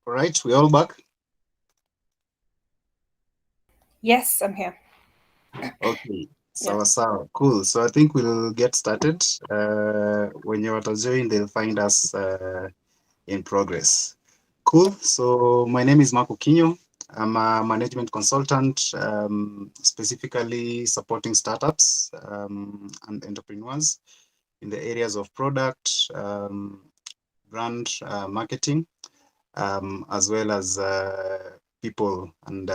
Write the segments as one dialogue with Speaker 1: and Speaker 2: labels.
Speaker 1: All right, we all back?
Speaker 2: Yes, I'm here.
Speaker 1: Okay,
Speaker 2: Yeah.
Speaker 1: sawa. Cool. So I think we'll get started. When you join, they'll find us in progress. Cool. So my name is Marco Quino. I'm a management consultant, specifically supporting startups and entrepreneurs in the areas of product, brand marketing, as well as people and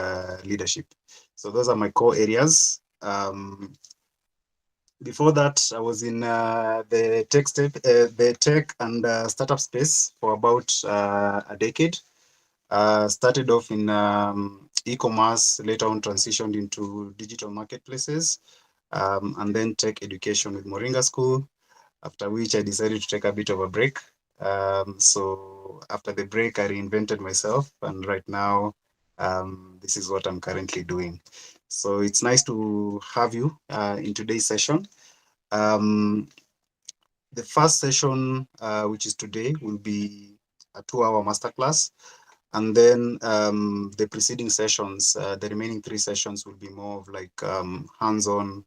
Speaker 1: leadership. So those are my core areas. Before that, I was in the tech and startup space for about a decade. Started off in e-commerce, later on transitioned into digital marketplaces, and then tech education with Moringa School, after which I decided to take a bit of a break. So after the break, I reinvented myself, and right now, this is what I'm currently doing. So it's nice to have you in today's session. Um, the first session, which is today, will be a 2-hour masterclass. And then the preceding sessions, the remaining 3 sessions will be more of like hands-on,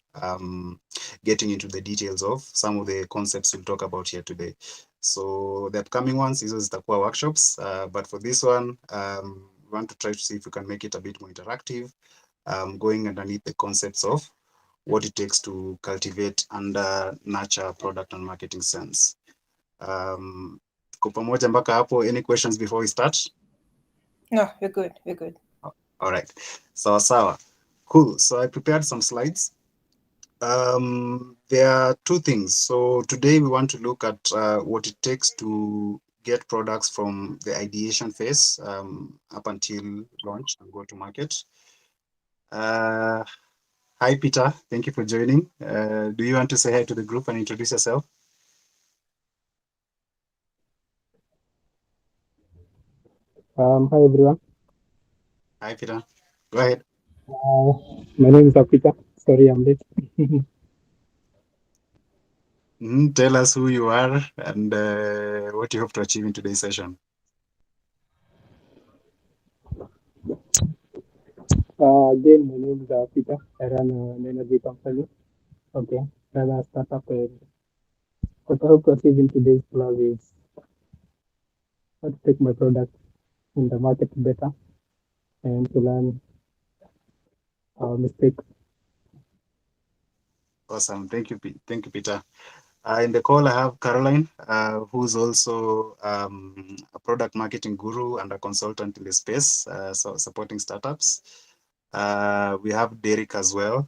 Speaker 1: getting into the details of some of the concepts we'll talk about here today. So the upcoming ones, these are zitakuwa workshops, but for this one, we want to try to see if we can make it a bit more interactive, going underneath the concepts of what it takes to cultivate and nurture product and marketing sense. Tuko pamoja mpaka hapo? Any questions before we start?
Speaker 2: No, we're good. We're good.
Speaker 1: All right. Sawa. Cool. So I prepared some slides. There are two things. So today we want to look at what it takes to get products from the ideation phase up until launch and go to market. Uh, Hi, Peter. Thank you for joining. Do you want to say hi to the group and introduce yourself?
Speaker 3: Hi everyone.
Speaker 1: Hi, Peter. Go ahead.
Speaker 3: My name is Apita. Sorry, I'm late.
Speaker 1: Tell us who you are and what you hope to achieve in today's session.
Speaker 3: Again, my name is Apita. I run an energy company. Okay, run a startup. And what I hope to achieve in today's class is how to take my product in the market better and to learn our mistakes.
Speaker 1: Awesome. Thank you, Peter. In the call, I have Caroline, who's also a product marketing guru and a consultant in the space, so supporting startups. We have Derek as well,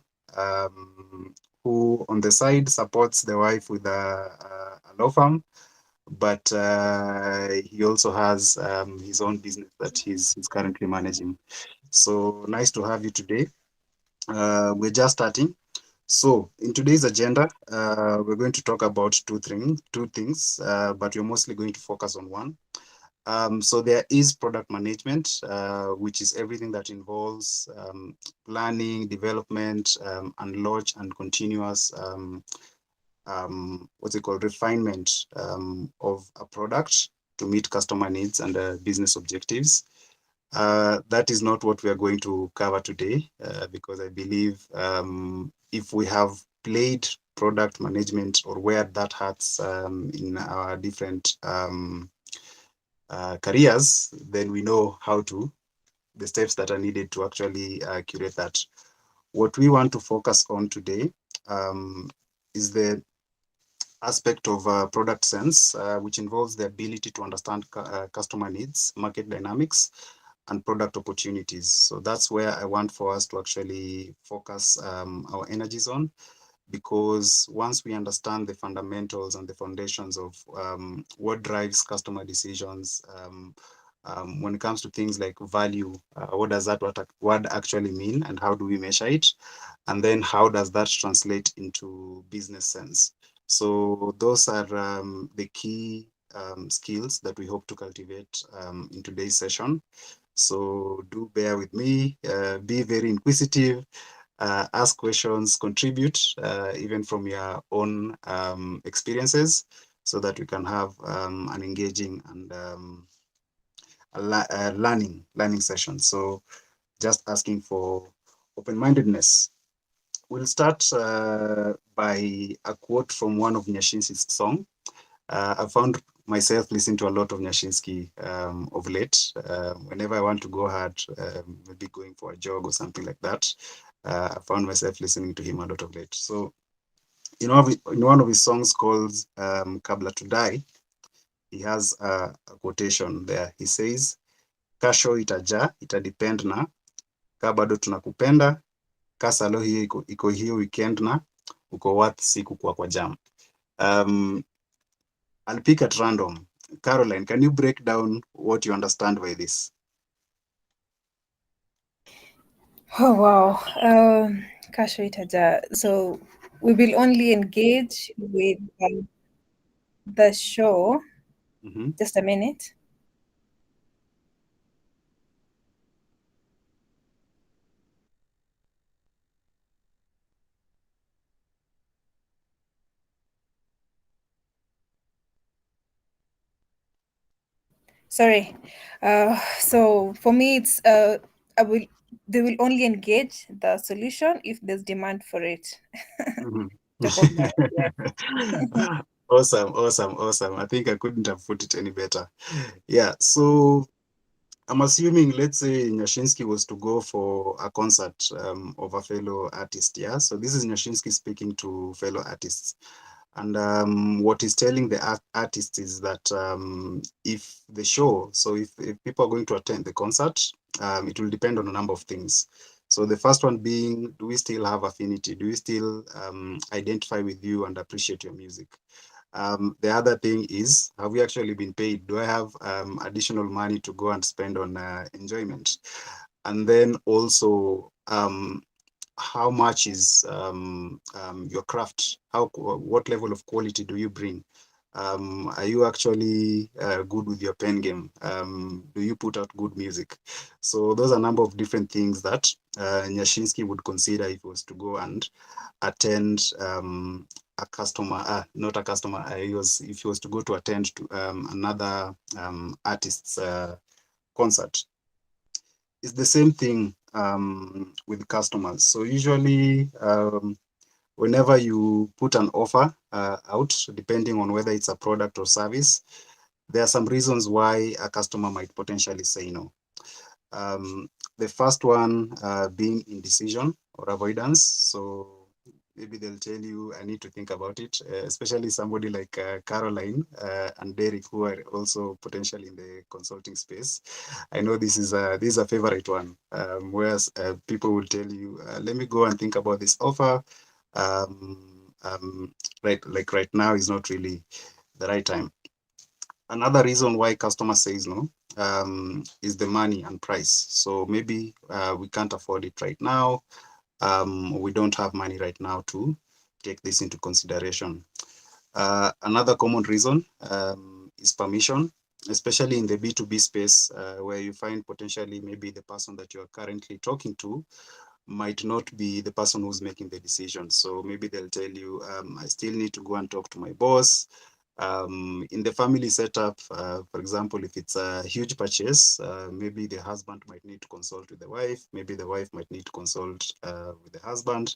Speaker 1: who on the side supports the wife with a law firm, but he also has his own business that he's currently managing. So nice to have you today. We're just starting. So in today's agenda, we're going to talk about two things, but we're mostly going to focus on one. So there is product management, which is everything that involves planning, development, and launch and continuous what's it called, refinement of a product to meet customer needs and business objectives. That is not what we are going to cover today, because I believe if we have played product management or wear that hats in our different careers, then we know how to, the steps that are needed to actually curate that. What we want to focus on today is the aspect of product sense, which involves the ability to understand customer needs, market dynamics, and product opportunities. So that's where I want for us to actually focus our energies on, because once we understand the fundamentals and the foundations of what drives customer decisions, when it comes to things like value, what does that word actually mean, and how do we measure it? And then how does that translate into business sense? So those are the key skills that we hope to cultivate in today's session. So do bear with me, be very inquisitive, ask questions, contribute even from your own experiences, so that we can have an engaging and learning session. So just asking for open-mindedness. We'll start by a quote from one of Nyashinski's song. I found myself listening to a lot of Nyashinsky of late. Whenever I want to go hard, maybe going for a jog or something like that, I found myself listening to him a lot of late. So, in one of his songs called Kabla to Die, he has a quotation there. He says, Kasho itaja, itadepend na, ka bado tunakupenda, ka salo hiyo iko hiyo weekend na, uko worth siku kwa jam. I'll pick at random. Caroline, can you break down what you understand by this?
Speaker 2: Oh wow. Kasho itaja. So we will only engage with the show.
Speaker 1: Mm-hmm.
Speaker 2: Just a minute. Sorry. So for me, it's I will. They will only engage the solution if there's demand for it.
Speaker 1: Mm-hmm.
Speaker 2: Top of my head.
Speaker 1: Awesome. I think I couldn't have put it any better. Yeah, so I'm assuming, let's say Nyashinsky was to go for a concert of a fellow artist. Yeah, so this is Nyashinsky speaking to fellow artists. And what he's telling the artists is that if the show, so if people are going to attend the concert, it will depend on a number of things. So the first one being, do we still have affinity? Do we still identify with you and appreciate your music? The other thing is, have we actually been paid? Do I have additional money to go and spend on enjoyment? And then also, how much is your craft? What level of quality do you bring? Are you actually good with your pen game? Do you put out good music? So those are a number of different things that Nyashinsky would consider if he was to go and attend a customer, not a customer. If he was to go to attend to another artist's concert. It's the same thing with customers. So usually, whenever you put an offer out, depending on whether it's a product or service, there are some reasons why a customer might potentially say no. The first one being indecision or avoidance. So maybe they'll tell you, I need to think about it, especially somebody like Caroline and Derek, who are also potentially in the consulting space. I know this is a favorite one, whereas people will tell you, let me go and think about this offer. Um, right now is not really the right time. Another reason why customer says no is the money and price. So maybe we can't afford it right now. We don't have money right now to take this into consideration. Another common reason is permission, especially in the B2B space, where you find potentially maybe the person that you are currently talking to might not be the person who's making the decision. So maybe they'll tell you, I still need to go and talk to my boss. In the family setup, for example, if it's a huge purchase, maybe the husband might need to consult with the wife, maybe the wife might need to consult with the husband.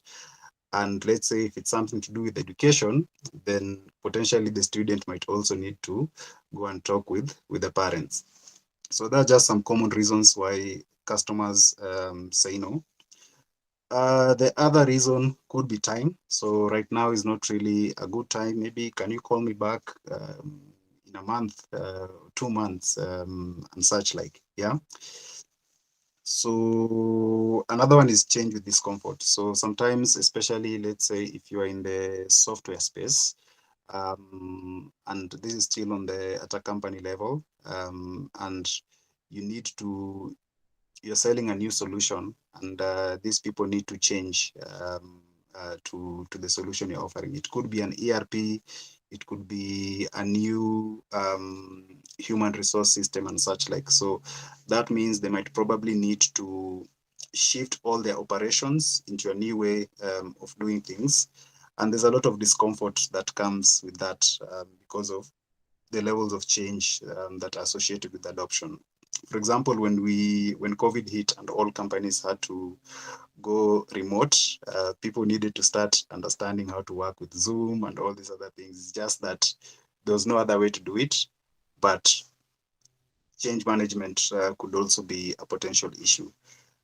Speaker 1: And let's say if it's something to do with education, then potentially the student might also need to go and talk with the parents. So there are just some common reasons why customers say no. The other reason could be time. So right now is not really a good time. Maybe can you call me back in a month, 2 months, and such like. Yeah. So another one is change with discomfort. So sometimes, especially let's say if you are in the software space, and this is still on the at a company level, and you need to you're selling a new solution, and these people need to change to the solution you're offering. It could be an ERP, it could be a new human resource system and such like. So that means they might probably need to shift all their operations into a new way of doing things. And there's a lot of discomfort that comes with that because of the levels of change that are associated with adoption. For example, when COVID hit and all companies had to go remote, people needed to start understanding how to work with Zoom and all these other things. It's just that there was no other way to do it, but change management could also be a potential issue.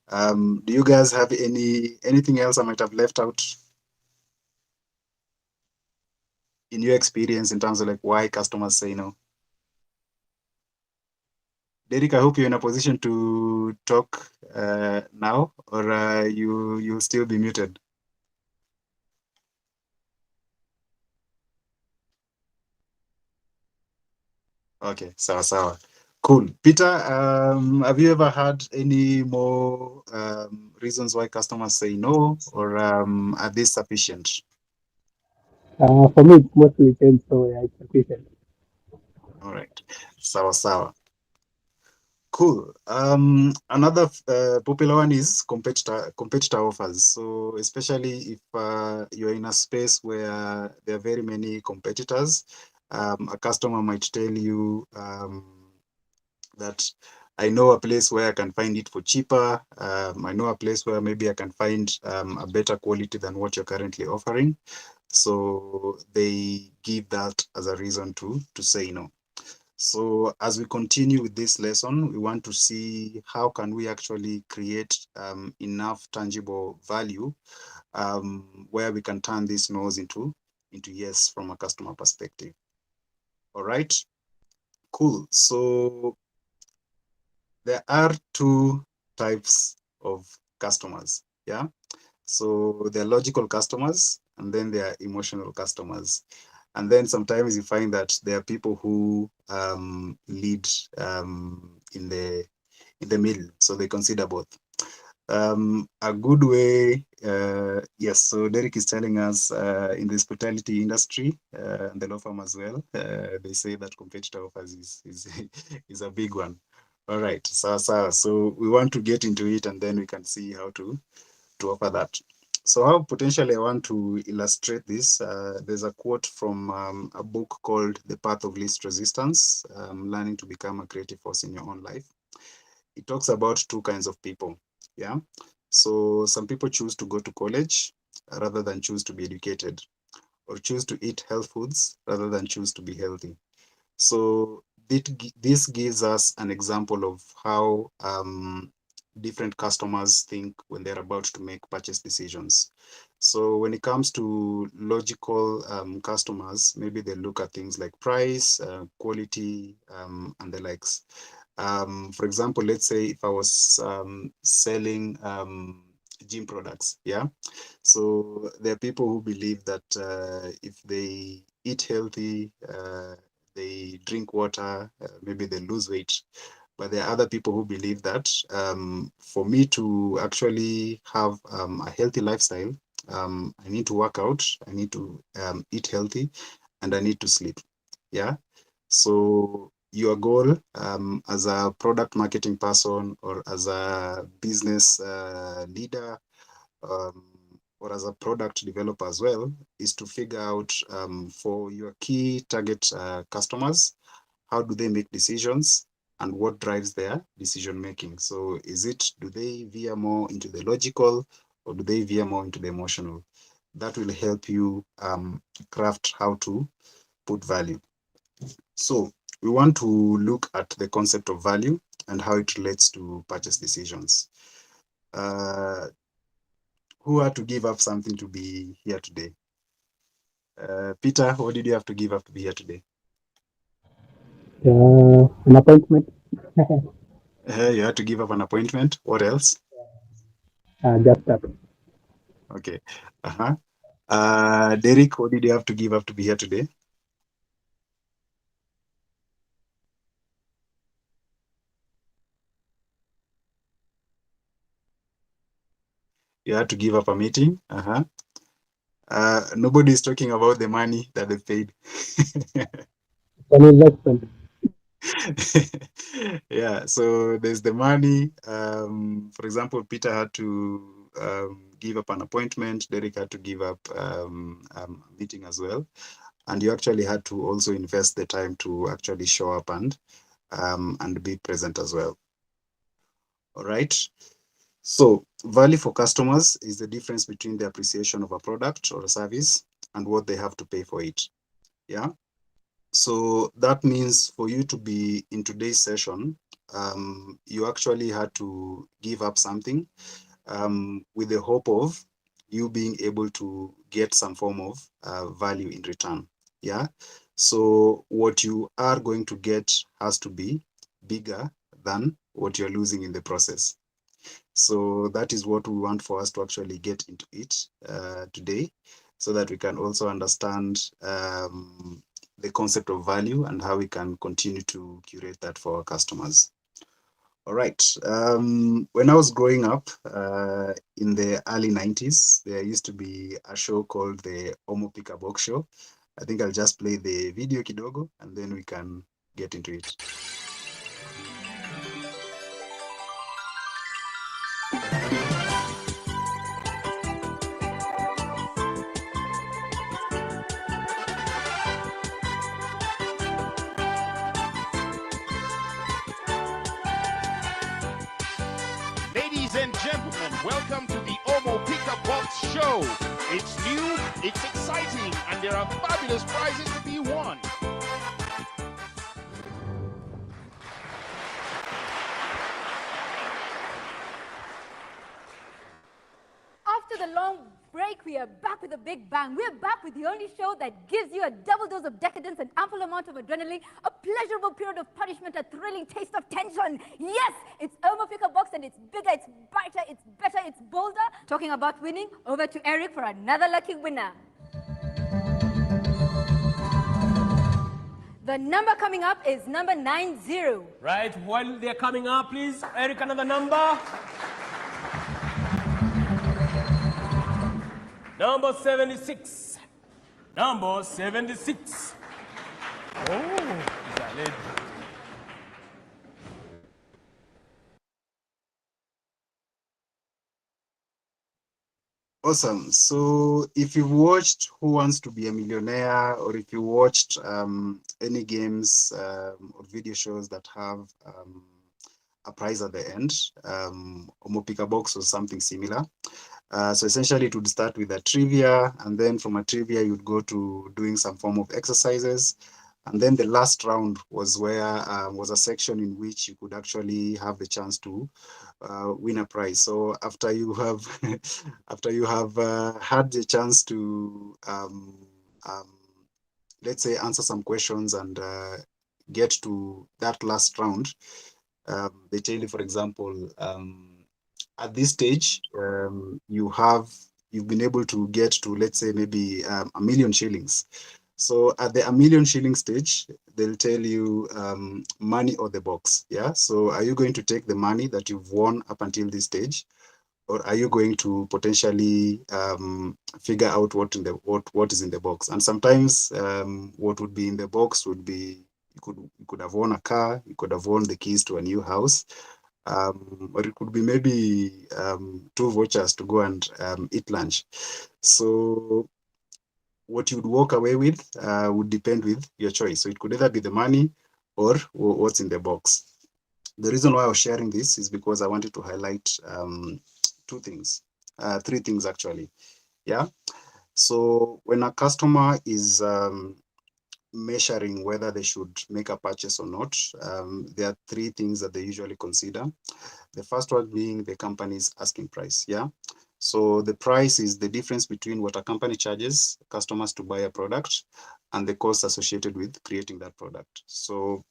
Speaker 1: Do you guys have anything else I might have left out in your experience in terms of like why customers say no? Derek, I hope you're in a position to talk now, or you'll still be muted. Okay, sawa sawa. Cool. Peter, have you ever had any more reasons why customers say no, or are they sufficient?
Speaker 3: For me, it's mostly change, so yeah, it's sufficient.
Speaker 1: All right, sawa sawa. Cool. Another popular one is competitor offers. So especially if you're in a space where there are very many competitors, a customer might tell you that I know a place where I can find it for cheaper. I know a place where maybe I can find a better quality than what you're currently offering. So they give that as a reason to say no. So as we continue with this lesson, we want to see how can we actually create enough tangible value where we can turn these no's into yes from a customer perspective. All right, cool. So there are two types of customers. Yeah. So they're logical customers and then there are emotional customers. And then sometimes you find that there are people who lead in the middle. So they consider both. A good way, yes. So Derek is telling us in the hospitality industry and the law firm as well. They say that competitor offers is is a big one. All right, so we want to get into it, and then we can see how to offer that. So how potentially I want to illustrate this, there's a quote from a book called The Path of Least Resistance, Learning to Become a Creative Force in Your Own Life. It talks about two kinds of people. Yeah. So some people choose to go to college rather than choose to be educated, or choose to eat health foods rather than choose to be healthy. So this gives us an example of how different customers think when they're about to make purchase decisions. So when it comes to logical customers, maybe they look at things like price, quality, and the likes. For example, let's say if I was selling gym products, yeah. So there are people who believe that if they eat healthy, they drink water, maybe they lose weight. But there are other people who believe that for me to actually have a healthy lifestyle, I need to work out, I need to eat healthy, and I need to sleep. Yeah. So your goal as a product marketing person or as a business leader um, or as a product developer as well is to figure out for your key target customers, how do they make decisions and what drives their decision making. So do they veer more into the logical or do they veer more into the emotional? That will help you craft how to put value. So we want to look at the concept of value and how it relates to purchase decisions. Uh, who had to give up something to be here today? Peter, what did you have to give up to be here today?
Speaker 3: An appointment,
Speaker 1: You had to give up an appointment. What else?
Speaker 3: just that.
Speaker 1: Okay. Uh-huh. Derek, what did you have to give up to be here today? You had to give up a meeting. Uh-huh. Nobody's talking about the money that they paid.
Speaker 3: An investment.
Speaker 1: Yeah, so there's the money. For example, Peter had to give up an appointment. Derek had to give up a meeting as well. And you actually had to also invest the time to actually show up and be present as well. All right. So value for customers is the difference between the appreciation of a product or a service and what they have to pay for it. Yeah. So that means for you to be in today's session, you actually had to give up something with the hope of you being able to get some form of value in return. Yeah. So what you are going to get has to be bigger than what you're losing in the process. So that is what we want for us to actually get into it today, so that we can also understand the concept of value and how we can continue to curate that for our customers. All right. When I was growing up in the early 90s, there used to be a show called the Omo Pika Box Show. I think I'll just play the video kidogo and then we can get into it.
Speaker 4: Ladies and gentlemen, welcome to the Omo Pika Box Show. It's new, it's exciting, and there are fabulous prizes to be won.
Speaker 5: After the long break, we are back with a big bang. We're back with the only show that gives you a double dose of decadence, an ample amount of adrenaline, a pleasurable period of punishment, a thrilling taste of tension. Yes, it's Omo Pika Box, and it's bigger, it's brighter, it's better, it's bolder. Talking about winning, over to Eric for another lucky winner. The number coming up is number 90.
Speaker 6: Right, while they're coming up, please, Eric, another number. Number 76. Number 76. Oh, is that lady?
Speaker 1: Awesome. So if you've watched Who Wants to Be a Millionaire, or if you watched any games or video shows that have a prize at the end, Omo Pika Box was something similar. So essentially, it would start with a trivia, and then from a trivia, you'd go to doing some form of exercises. And then the last round was where was a section in which you could actually have the chance to win a prize. So after you have after you have had the chance to um, let's say answer some questions and get to that last round, they tell you, for example, at this stage, you've been able to get to, let's say, maybe a million shillings. So at the a million shilling stage, they'll tell you money or the box. Yeah. So are you going to take the money that you've won up until this stage, or are you going to potentially figure out what is in the box? And sometimes what would be in the box would be you could have won a car, you could have won the keys to a new house, or it could be maybe two vouchers to go and eat lunch. So what you would walk away with would depend with your choice. So it could either be the money or what's in the box. The reason why I was sharing this is because I wanted to highlight two things, three things actually. Yeah. So when a customer is measuring whether they should make a purchase or not, there are three things that they usually consider. The first one being the company's asking price. Yeah. So the price is the difference between what a company charges customers to buy a product and the costs associated with creating that product. So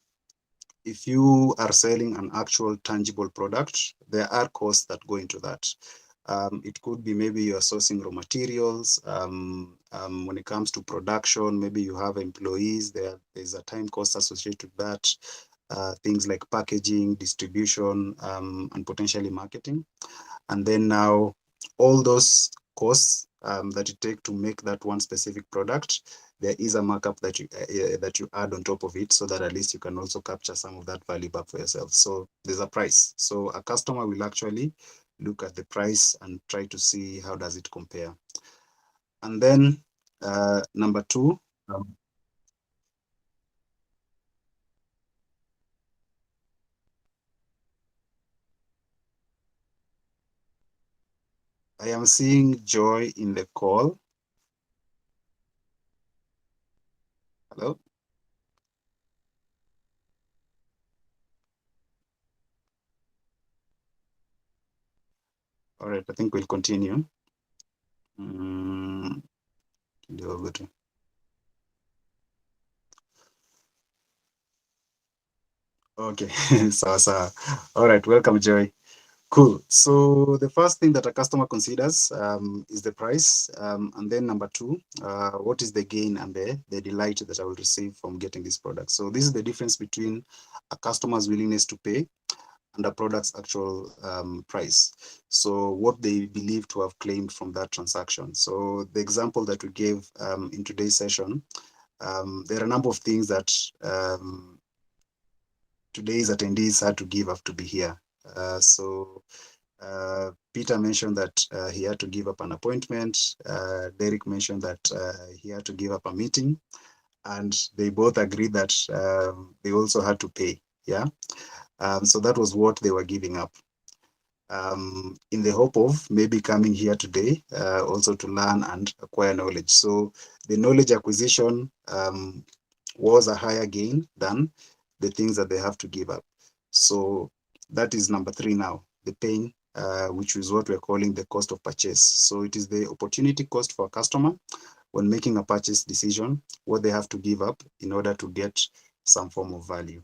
Speaker 1: if you are selling an actual tangible product, there are costs that go into that. It could be maybe you're sourcing raw materials. When it comes to production, maybe you have employees. There's a time cost associated with that. Things like packaging, distribution, and potentially marketing. And then now all those costs that you take to make that one specific product, there is a markup that you add on top of it, so that at least you can also capture some of that value back for yourself. So there's a price. So a customer will actually look at the price and try to see how does it compare. And then number two, um, I am seeing Joy in the call. Hello. All right, I think we'll continue. Mm, kidogo tu. Okay, sawa sawa. All right, welcome, Joy. Cool. So the first thing that a customer considers is the price, and then number two, what is the gain and the delight that I will receive from getting this product. So this is the difference between a customer's willingness to pay and a product's actual price. So what they believe to have claimed from that transaction. So the example that we gave in today's session, there are a number of things that today's attendees had to give up to be here. Peter mentioned that he had to give up an appointment. Derek mentioned that he had to give up a meeting, and they both agreed that they also had to pay. Yeah. So that was what they were giving up. In the hope of maybe coming here today also to learn and acquire knowledge. So the knowledge acquisition was a higher gain than the things that they have to give up. So that is number three now, the pain, which is what we're calling the cost of purchase. So it is the opportunity cost for a customer when making a purchase decision, what they have to give up in order to get some form of value.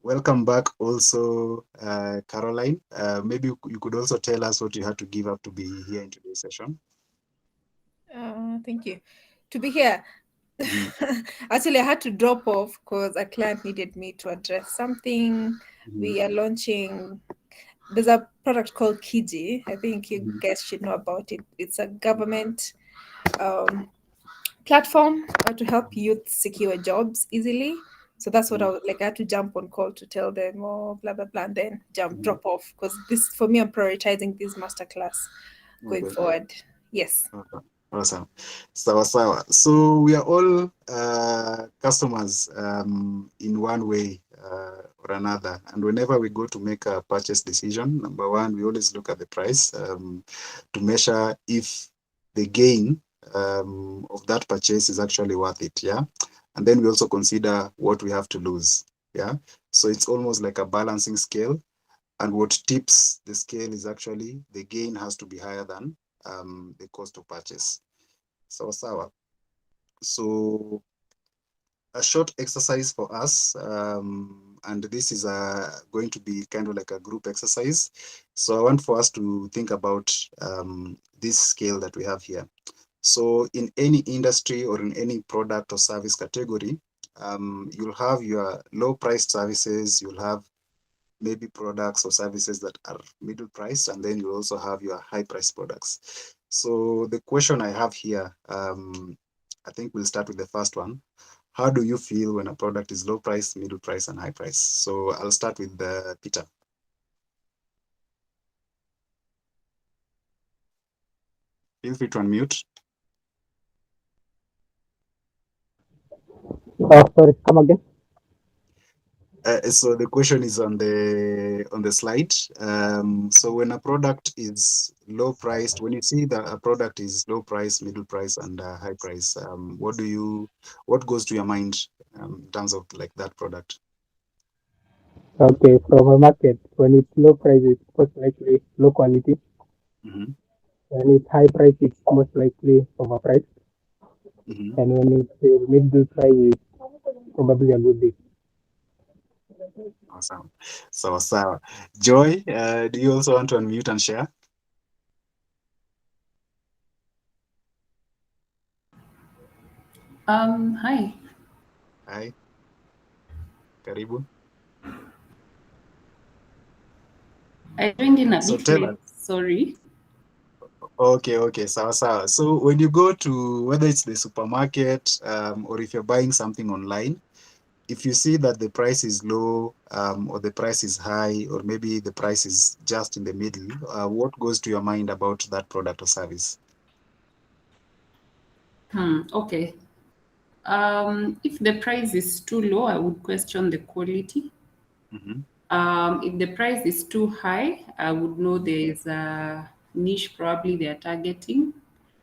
Speaker 1: Welcome back also, Caroline. Maybe you could also tell us what you had to give up to be here in today's session.
Speaker 2: Thank you. To be here,
Speaker 1: Mhm.
Speaker 2: actually, I had to drop off because a client needed me to address something.
Speaker 1: Mhm.
Speaker 2: We are launching. There's a product called Kiji. I think you
Speaker 1: Mhm.
Speaker 2: guys should know about it. It's a government platform to help youth secure jobs easily. So that's what I was like. I had to jump on call to tell them, oh, blah blah blah, and then
Speaker 1: Mhm.
Speaker 2: drop off because this for me, I'm prioritizing this masterclass going
Speaker 1: Okay.
Speaker 2: forward. Yes.
Speaker 1: Okay. Awesome. Sawa sawa. So we are all customers in one way or another. And whenever we go to make a purchase decision, number one, we always look at the price to measure if the gain of that purchase is actually worth it. Yeah. And then we also consider what we have to lose. Yeah. So it's almost like a balancing scale. And what tips the scale is actually the gain has to be higher than the cost of purchase. Sawa. So a short exercise for us, and this is going to be kind of like a group exercise. So I want for us to think about this scale that we have here. So in any industry or in any product or service category, you'll have your low priced services, you'll have maybe products or services that are middle priced, and then you also have your high priced products. So the question I have here, I think we'll start with the first one. How do you feel when a product is low price, middle price, and high price? So I'll start with Peter. Feel free to unmute.
Speaker 3: Sorry, come again.
Speaker 1: So the question is on the slide. So when a product is low priced, when you see that a product is low price, middle price, and high price, what goes to your mind in terms of like that product?
Speaker 3: Okay, from a market, when it's low price, it's most likely low quality.
Speaker 1: Mm-hmm.
Speaker 3: When it's high price, it's most likely overpriced.
Speaker 1: Mm-hmm.
Speaker 3: And when it's middle price, it's probably a good deal.
Speaker 1: Awesome. So, Joy, do you also want to unmute and share?
Speaker 7: Hi.
Speaker 1: Hi, karibu.
Speaker 7: I joined in a
Speaker 1: So
Speaker 7: bit
Speaker 1: tell
Speaker 7: late.
Speaker 1: us.
Speaker 7: Sorry.
Speaker 1: Okay, sawa. So when you go to whether it's the supermarket or if you're buying something online, if you see that the price is low or the price is high or maybe the price is just in the middle, what goes to your mind about that product or service?
Speaker 7: Okay. If the price is too low, I would question the quality.
Speaker 1: Mm-hmm.
Speaker 7: If the price is too high, I would know there is a niche probably they are targeting,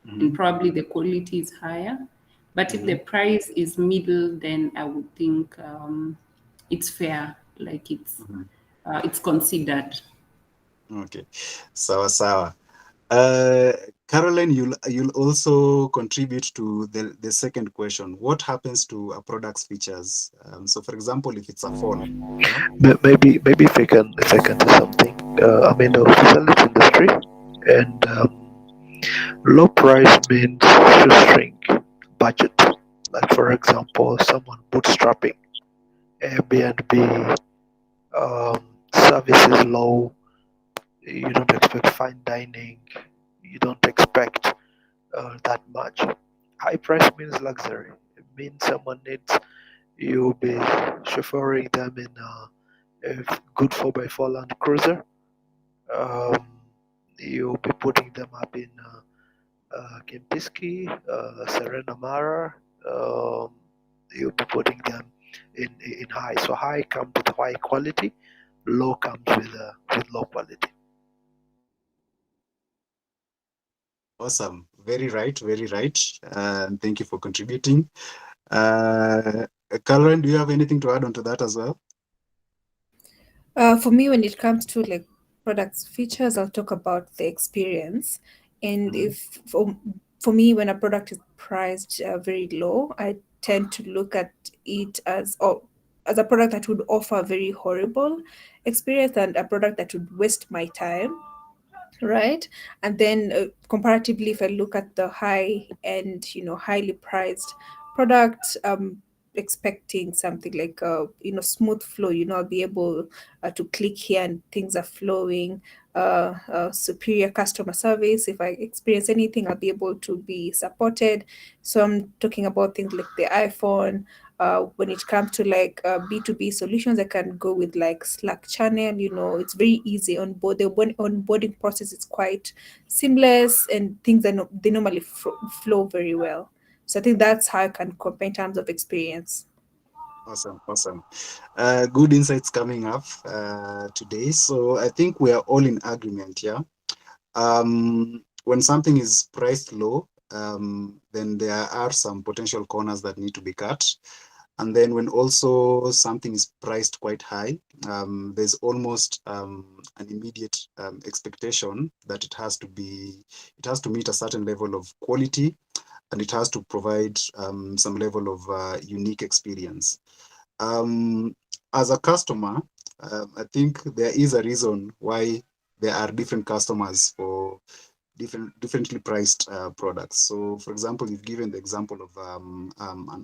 Speaker 7: and probably the quality is higher. But if the price is middle, then I would think it's fair, like it's considered.
Speaker 1: Okay, sawa. Caroline, you'll also contribute to the second question. What happens to a product's features? So, for example, if it's a phone, yeah.
Speaker 8: Maybe if I can do something. I'm in the hospitality industry, and low price means shoestring budget. Like for example, someone bootstrapping Airbnb, service is low. You don't expect fine dining. You don't expect that much. High price means luxury. It means someone needs you'll be chauffeuring them in a good 4x4 Land Cruiser. Um, you'll be putting them up in Kempinski, Serena Mara. Um, you'll be putting them in high. So high comes with high quality, low comes with low quality.
Speaker 1: Awesome. Very right. Very right. Thank you for contributing. Uh, Caroline, do you have anything to add on to that as well?
Speaker 2: For me, when it comes to like products features, I'll talk about the experience. And if for me, when a product is priced very low, I tend to look at it as a product that would offer a very horrible experience and a product that would waste my time, right? And then comparatively, if I look at the high end, highly priced product, expecting something like smooth flow, I'll be able to click here and things are flowing, superior customer service. If I experience anything, I'll be able to be supported. So I'm talking about things like the iPhone. When it comes to like B2B solutions, I can go with like Slack channel. It's very easy on board. The onboarding process is quite seamless, and things they normally flow very well. So I think that's how I can compare in terms of experience.
Speaker 1: Awesome. Good insights coming up today. So I think we are all in agreement, yeah. When something is priced low, then there are some potential corners that need to be cut. And then when also something is priced quite high, there's almost an immediate expectation that it has to meet a certain level of quality, and it has to provide some level of unique experience. As a customer, I think there is a reason why there are different customers for differently priced products. So, for example, you've given the example of an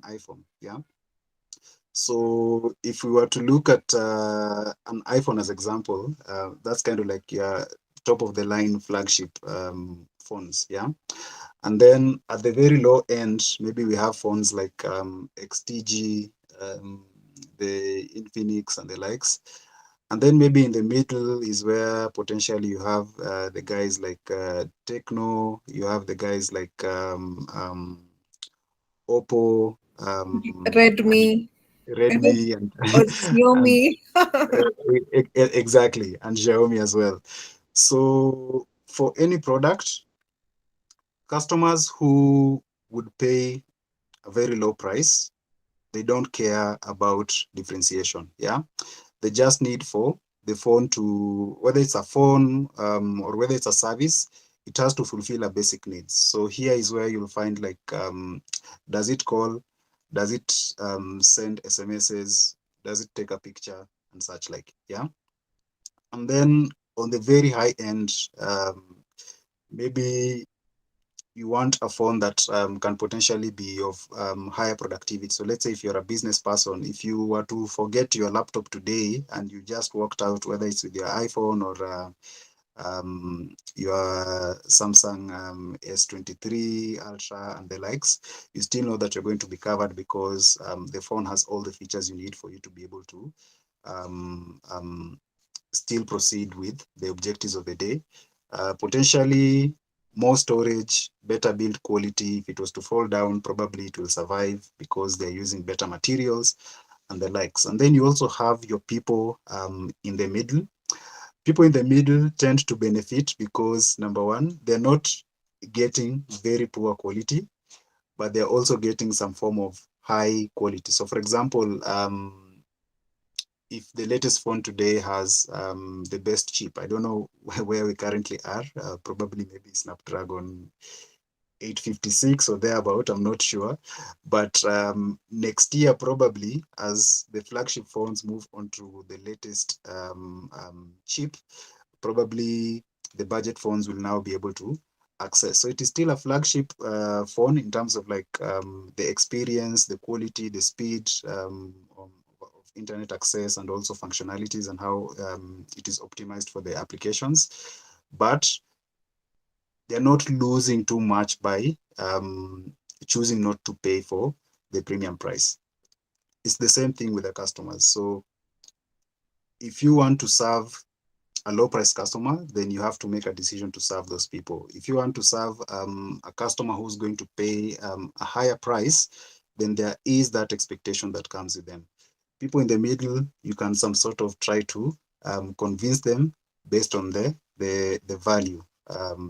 Speaker 1: iPhone, yeah. So, if we were to look at an iPhone as example, that's kind of like your top of the line flagship phones, yeah. And then at the very low end, maybe we have phones like XTG, the Infinix, and the likes. And then maybe in the middle is where potentially you have the guys like Techno, you have the guys like Oppo,
Speaker 2: Redmi,
Speaker 1: Redmi, and,
Speaker 2: or
Speaker 1: and
Speaker 2: Xiaomi.
Speaker 1: exactly, and Xiaomi as well. So for any product, customers who would pay a very low price, they don't care about differentiation. Yeah, they just need for the phone to, whether it's a phone or whether it's a service, it has to fulfill a basic needs. So here is where you'll find like, does it call, does it send SMSs, does it take a picture, and such like. Yeah, and then on the very high end, maybe you want a phone that can potentially be of higher productivity. So let's say if you're a business person, if you were to forget your laptop today and you just walked out, whether it's with your iPhone or your Samsung S23 Ultra and the likes, you still know that you're going to be covered because the phone has all the features you need for you to be able to um, um, still proceed with the objectives of the day. Potentially more storage, better build quality. If it was to fall down, probably it will survive because they're using better materials. and the likes. And then you also have your people in the middle. People in the middle tend to benefit because, number one, they're not getting very poor quality, but they're also getting some form of high quality. So, for example, if the latest phone today has the best chip, I don't know where we currently are, probably maybe Snapdragon 856 or thereabout, I'm not sure. But next year, probably, as the flagship phones move on to the latest chip, probably the budget phones will now be able to access. So it is still a flagship phone in terms of like the experience, the quality, the speed of internet access, and also functionalities and how it is optimized for the applications. But they're not losing too much by choosing not to pay for the premium price. It's the same thing with the customers. So if you want to serve a low price customer, then you have to make a decision to serve those people. If you want to serve a customer who's going to pay a higher price, then there is that expectation that comes with them. People in the middle, you can some sort of try to convince them based on the value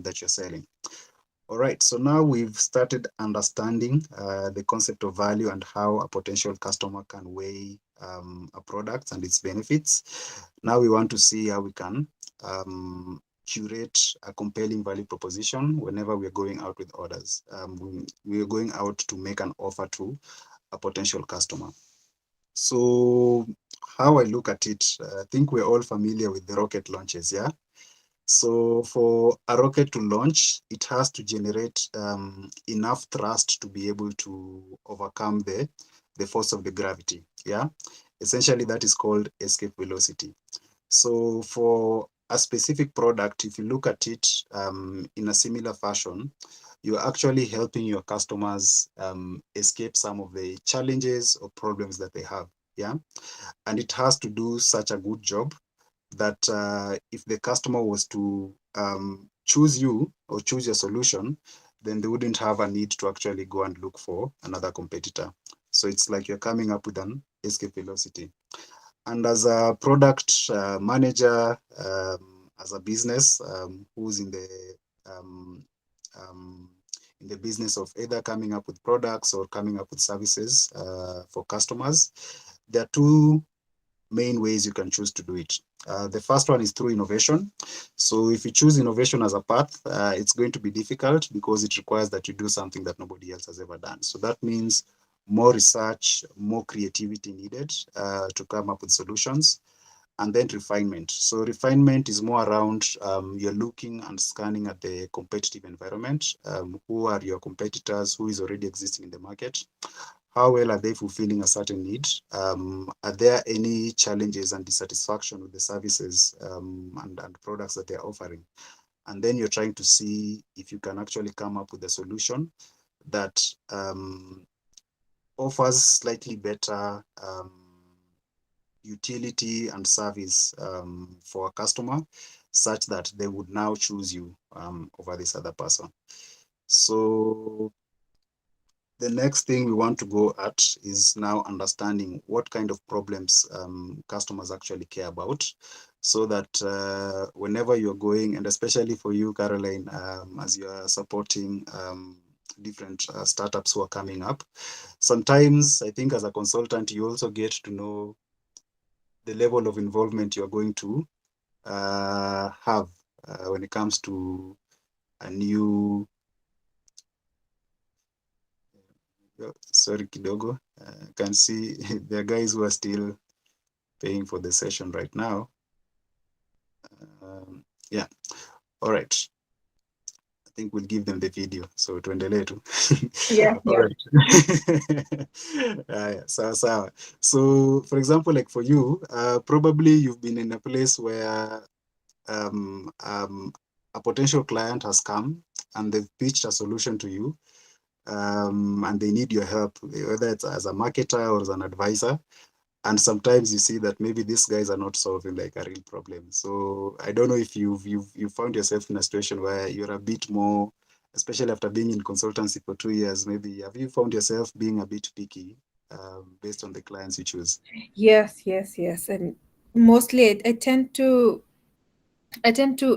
Speaker 1: that you're selling. All right, so now we've started understanding the concept of value and how a potential customer can weigh a product and its benefits. Now we want to see how we can curate a compelling value proposition whenever we're going out with orders. We're going out to make an offer to a potential customer. So how I look at it, I think we're all familiar with the rocket launches, yeah? So for a rocket to launch, it has to generate enough thrust to be able to overcome the force of the gravity. Yeah, essentially that is called escape velocity. So for a specific product, if you look at it in a similar fashion, you're actually helping your customers escape some of the challenges or problems that they have. Yeah, and it has to do such a good job that if the customer was to choose you or choose your solution, then they wouldn't have a need to actually go and look for another competitor. So it's like you're coming up with an escape velocity. And as a product manager, as a business who's um, in the business of either coming up with products or coming up with services for customers, there are two main ways you can choose to do it. The first one is through innovation. So if you choose innovation as a path, it's going to be difficult because it requires that you do something that nobody else has ever done. So that means more research, more creativity needed to come up with solutions, and then refinement. So refinement is more around you're looking and scanning at the competitive environment. Who are your competitors? Who is already existing in the market? How well are they fulfilling a certain need? Are there any challenges and dissatisfaction with the services and products that they're offering? And then you're trying to see if you can actually come up with a solution that offers slightly better utility and service for a customer, such that they would now choose you over this other person. So the next thing we want to go at is now understanding what kind of problems customers actually care about, so that whenever you're going, and especially for you, Caroline, as you are supporting different startups who are coming up, sometimes I think as a consultant, you also get to know the level of involvement you're going to have when it comes to a new sorry kidogo. Can see there are guys who are still paying for the session right now. Yeah, all right. I think we'll give them the video. So tuendelee tu.
Speaker 2: Yeah,
Speaker 1: All
Speaker 2: yeah.
Speaker 1: right. Sawa. So for example, like for you, probably you've been in a place where um, um, a potential client has come and they've pitched a solution to you, and they need your help, whether it's as a marketer or as an advisor. And sometimes you see that maybe these guys are not solving like a real problem. So I don't know if you've found yourself in a situation where you're a bit more, especially after being in consultancy for 2 years, maybe have you found yourself being a bit picky based on the clients you choose.
Speaker 2: Yes, yes, yes. And mostly I tend to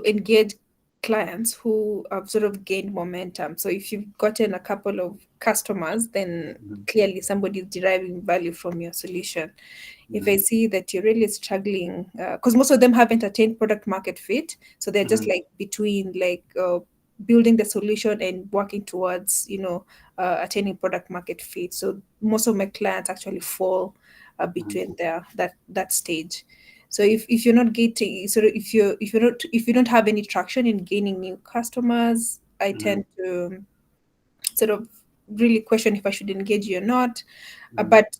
Speaker 2: engage clients who have sort of gained momentum. So if you've gotten a couple of customers, then
Speaker 1: Mhm,
Speaker 2: clearly somebody is deriving value from your solution. If I
Speaker 1: mhm,
Speaker 2: see that you're really struggling, because most of them haven't attained product market fit, so they're just
Speaker 1: mhm,
Speaker 2: like between building the solution and working towards attaining product market fit. So most of my clients actually fall
Speaker 1: mhm,
Speaker 2: between that stage. So if you're not getting, so if you don't have any traction in gaining new customers, I
Speaker 1: mhm,
Speaker 2: tend to sort of really question if I should engage you or not.
Speaker 1: mhm,
Speaker 2: But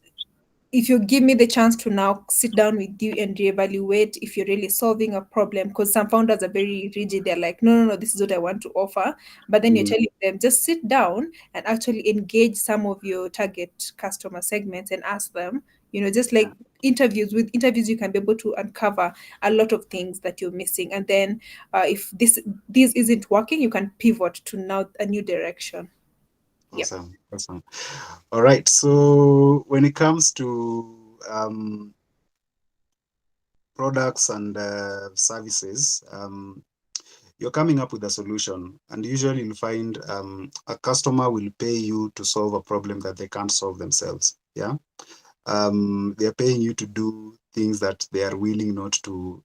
Speaker 2: if you give me the chance to now sit down with you and reevaluate if you're really solving a problem, because some founders are very rigid, they're like, no, no, no, this is what I want to offer. But then you're
Speaker 1: mhm,
Speaker 2: telling them, just sit down and actually engage some of your target customer segments and ask them, just like with interviews, you can be able to uncover a lot of things that you're missing. And then if this isn't working, you can pivot to now a new direction. Yeah.
Speaker 1: awesome, awesome. All right. So when it comes to products and services, you're coming up with a solution, and usually you'll find a customer will pay you to solve a problem that they can't solve themselves. Yeah. They are paying you to do things that they are willing not to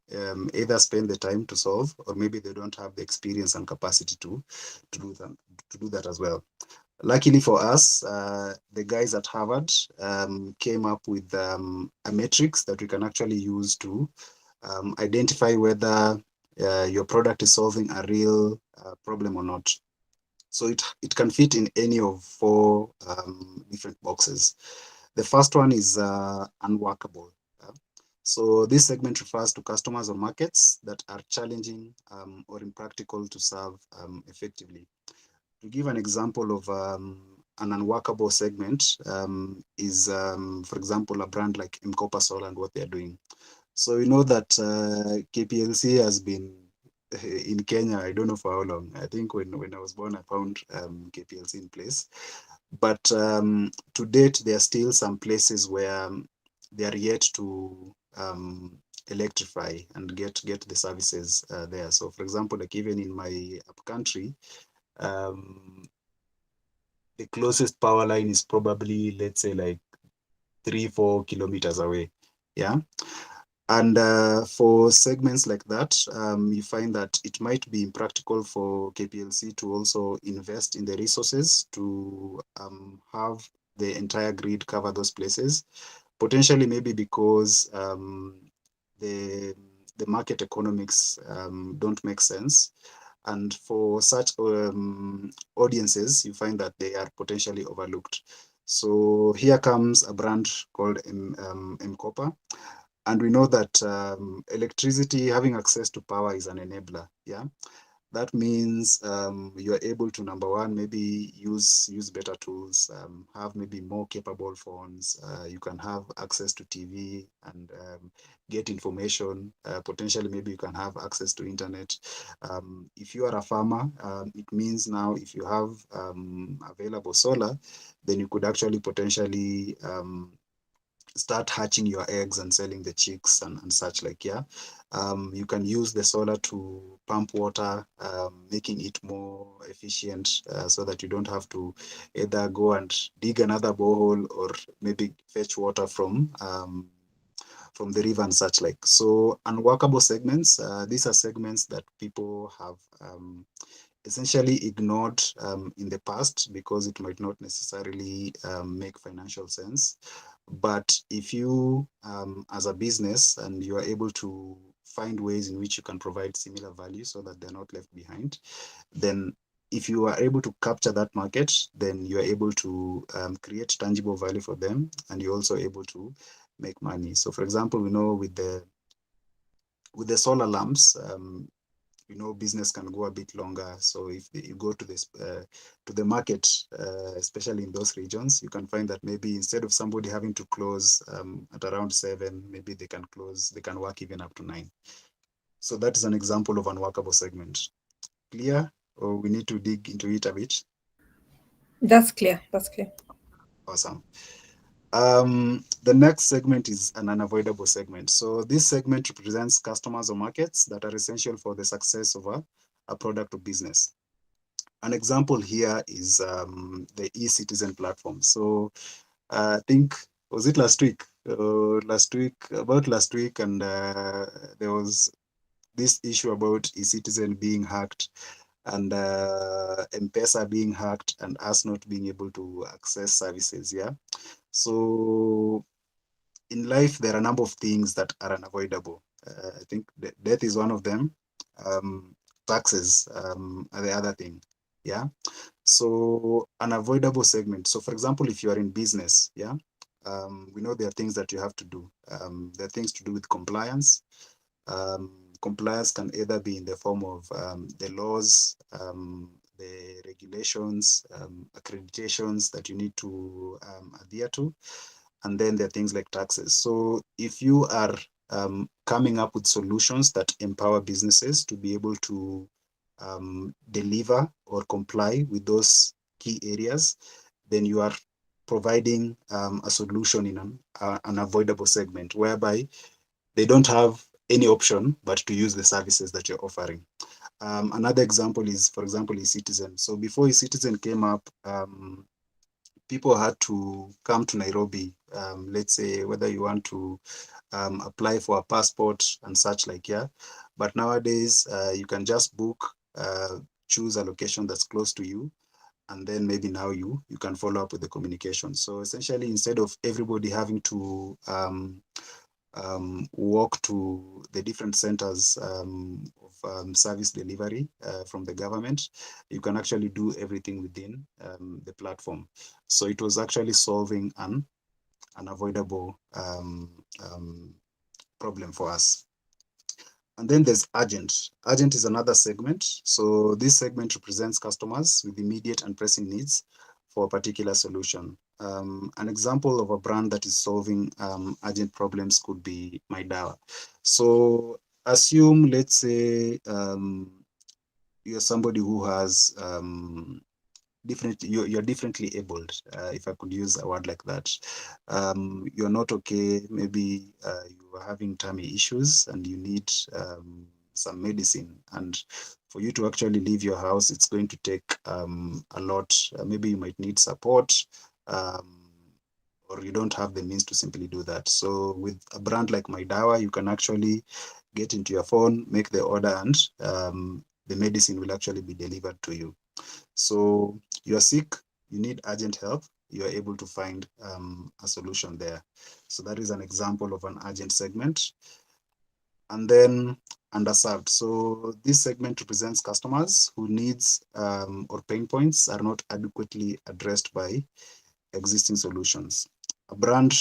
Speaker 1: either spend the time to solve, or maybe they don't have the experience and capacity to do them to do that as well. Luckily for us, the guys at Harvard came up with a matrix that we can actually use to identify whether your product is solving a real problem or not. So it can fit in any of four different boxes. The first one is unworkable. So this segment refers to customers or markets that are challenging or impractical to serve effectively. To give an example of an unworkable segment is, for example, a brand like Mkopa Solar and what they're doing. So we know that KPLC has been in Kenya, I don't know for how long. I think when I was born, I found KPLC in place. But to date, there are still some places where they are yet to electrify and get the services there. So, for example, like even in my up country, um, the closest power line is probably, let's say, like 3-4 kilometers away. Yeah. And for segments like that, you find that it might be impractical for KPLC to also invest in the resources to have the entire grid cover those places. Potentially, maybe because the the market economics don't make sense. And for such audiences, you find that they are potentially overlooked. So here comes a brand called Mkopa, and we know that electricity, having access to power is an enabler. Yeah. That means you're able to, number one, maybe use better tools, have maybe more capable phones. You can have access to TV and get information. Potentially, maybe you can have access to internet. If you are a farmer, it means now if you have available solar, then you could actually potentially start hatching your eggs and selling the chicks and such like. Yeah. You can use the solar to pump water, making it more efficient, so that you don't have to either go and dig another borehole or maybe fetch water from the river and such like. So unworkable segments, these are segments that people have essentially ignored in the past because it might not necessarily make financial sense. But if you, as a business, and you are able to find ways in which you can provide similar value so that they're not left behind, then if you are able to capture that market, then you are able to create tangible value for them, and you're also able to make money. So, for example, we know with the solar lamps, business can go a bit longer. So if you go to this to the market, especially in those regions, you can find that maybe instead of somebody having to close at around 7, maybe they can work even up to 9. So that is an example of unworkable segment. Clear? Or we need to dig into it a bit?
Speaker 2: That's clear. That's clear.
Speaker 1: Awesome. The next segment is an unavoidable segment. So this segment represents customers or markets that are essential for the success of a product or business. An example here is the e-citizen platform. So I think, was it last week? About last week, and there was this issue about e-citizen being hacked and M-Pesa being hacked and us not being able to access services. Yeah. So in life, there are a number of things that are unavoidable. I think death is one of them. Um, Taxes are the other thing. Yeah. So unavoidable segment. So for example, if you are in business, yeah, we know there are things that you have to do. There are things to do with compliance. Compliance can either be in the form of the laws, the regulations, accreditations that you need to adhere to, and then there are things like taxes. So if you are coming up with solutions that empower businesses to be able to deliver or comply with those key areas, then you are providing a solution in an unavoidable segment whereby they don't have any option but to use the services that you're offering. Another example is, for example, eCitizen. So before eCitizen came up, people had to come to Nairobi, let's say whether you want to apply for a passport and such like, yeah. But nowadays, you can just book, choose a location that's close to you, and then maybe now you can follow up with the communication. So essentially, instead of everybody having to walk to the different centers of service delivery from the government, you can actually do everything within the platform. So it was actually solving an unavoidable problem for us. And then there's urgent. Urgent is another segment. So this segment represents customers with immediate and pressing needs for a particular solution. An example of a brand that is solving urgent problems could be MyDawa. So assume, let's say, you're somebody who has you're differently abled, if I could use a word like that. You're not okay, maybe you are having tummy issues and you need some medicine, and for you to actually leave your house, it's going to take a lot. Maybe you might need support, or you don't have the means to simply do that. So with a brand like MyDawa, you can actually get into your phone, make the order, and the medicine will actually be delivered to you. So you're sick, you need urgent help, you're able to find a solution there. So that is an example of an urgent segment. And then underserved. So this segment represents customers whose needs or pain points are not adequately addressed by existing solutions. A brand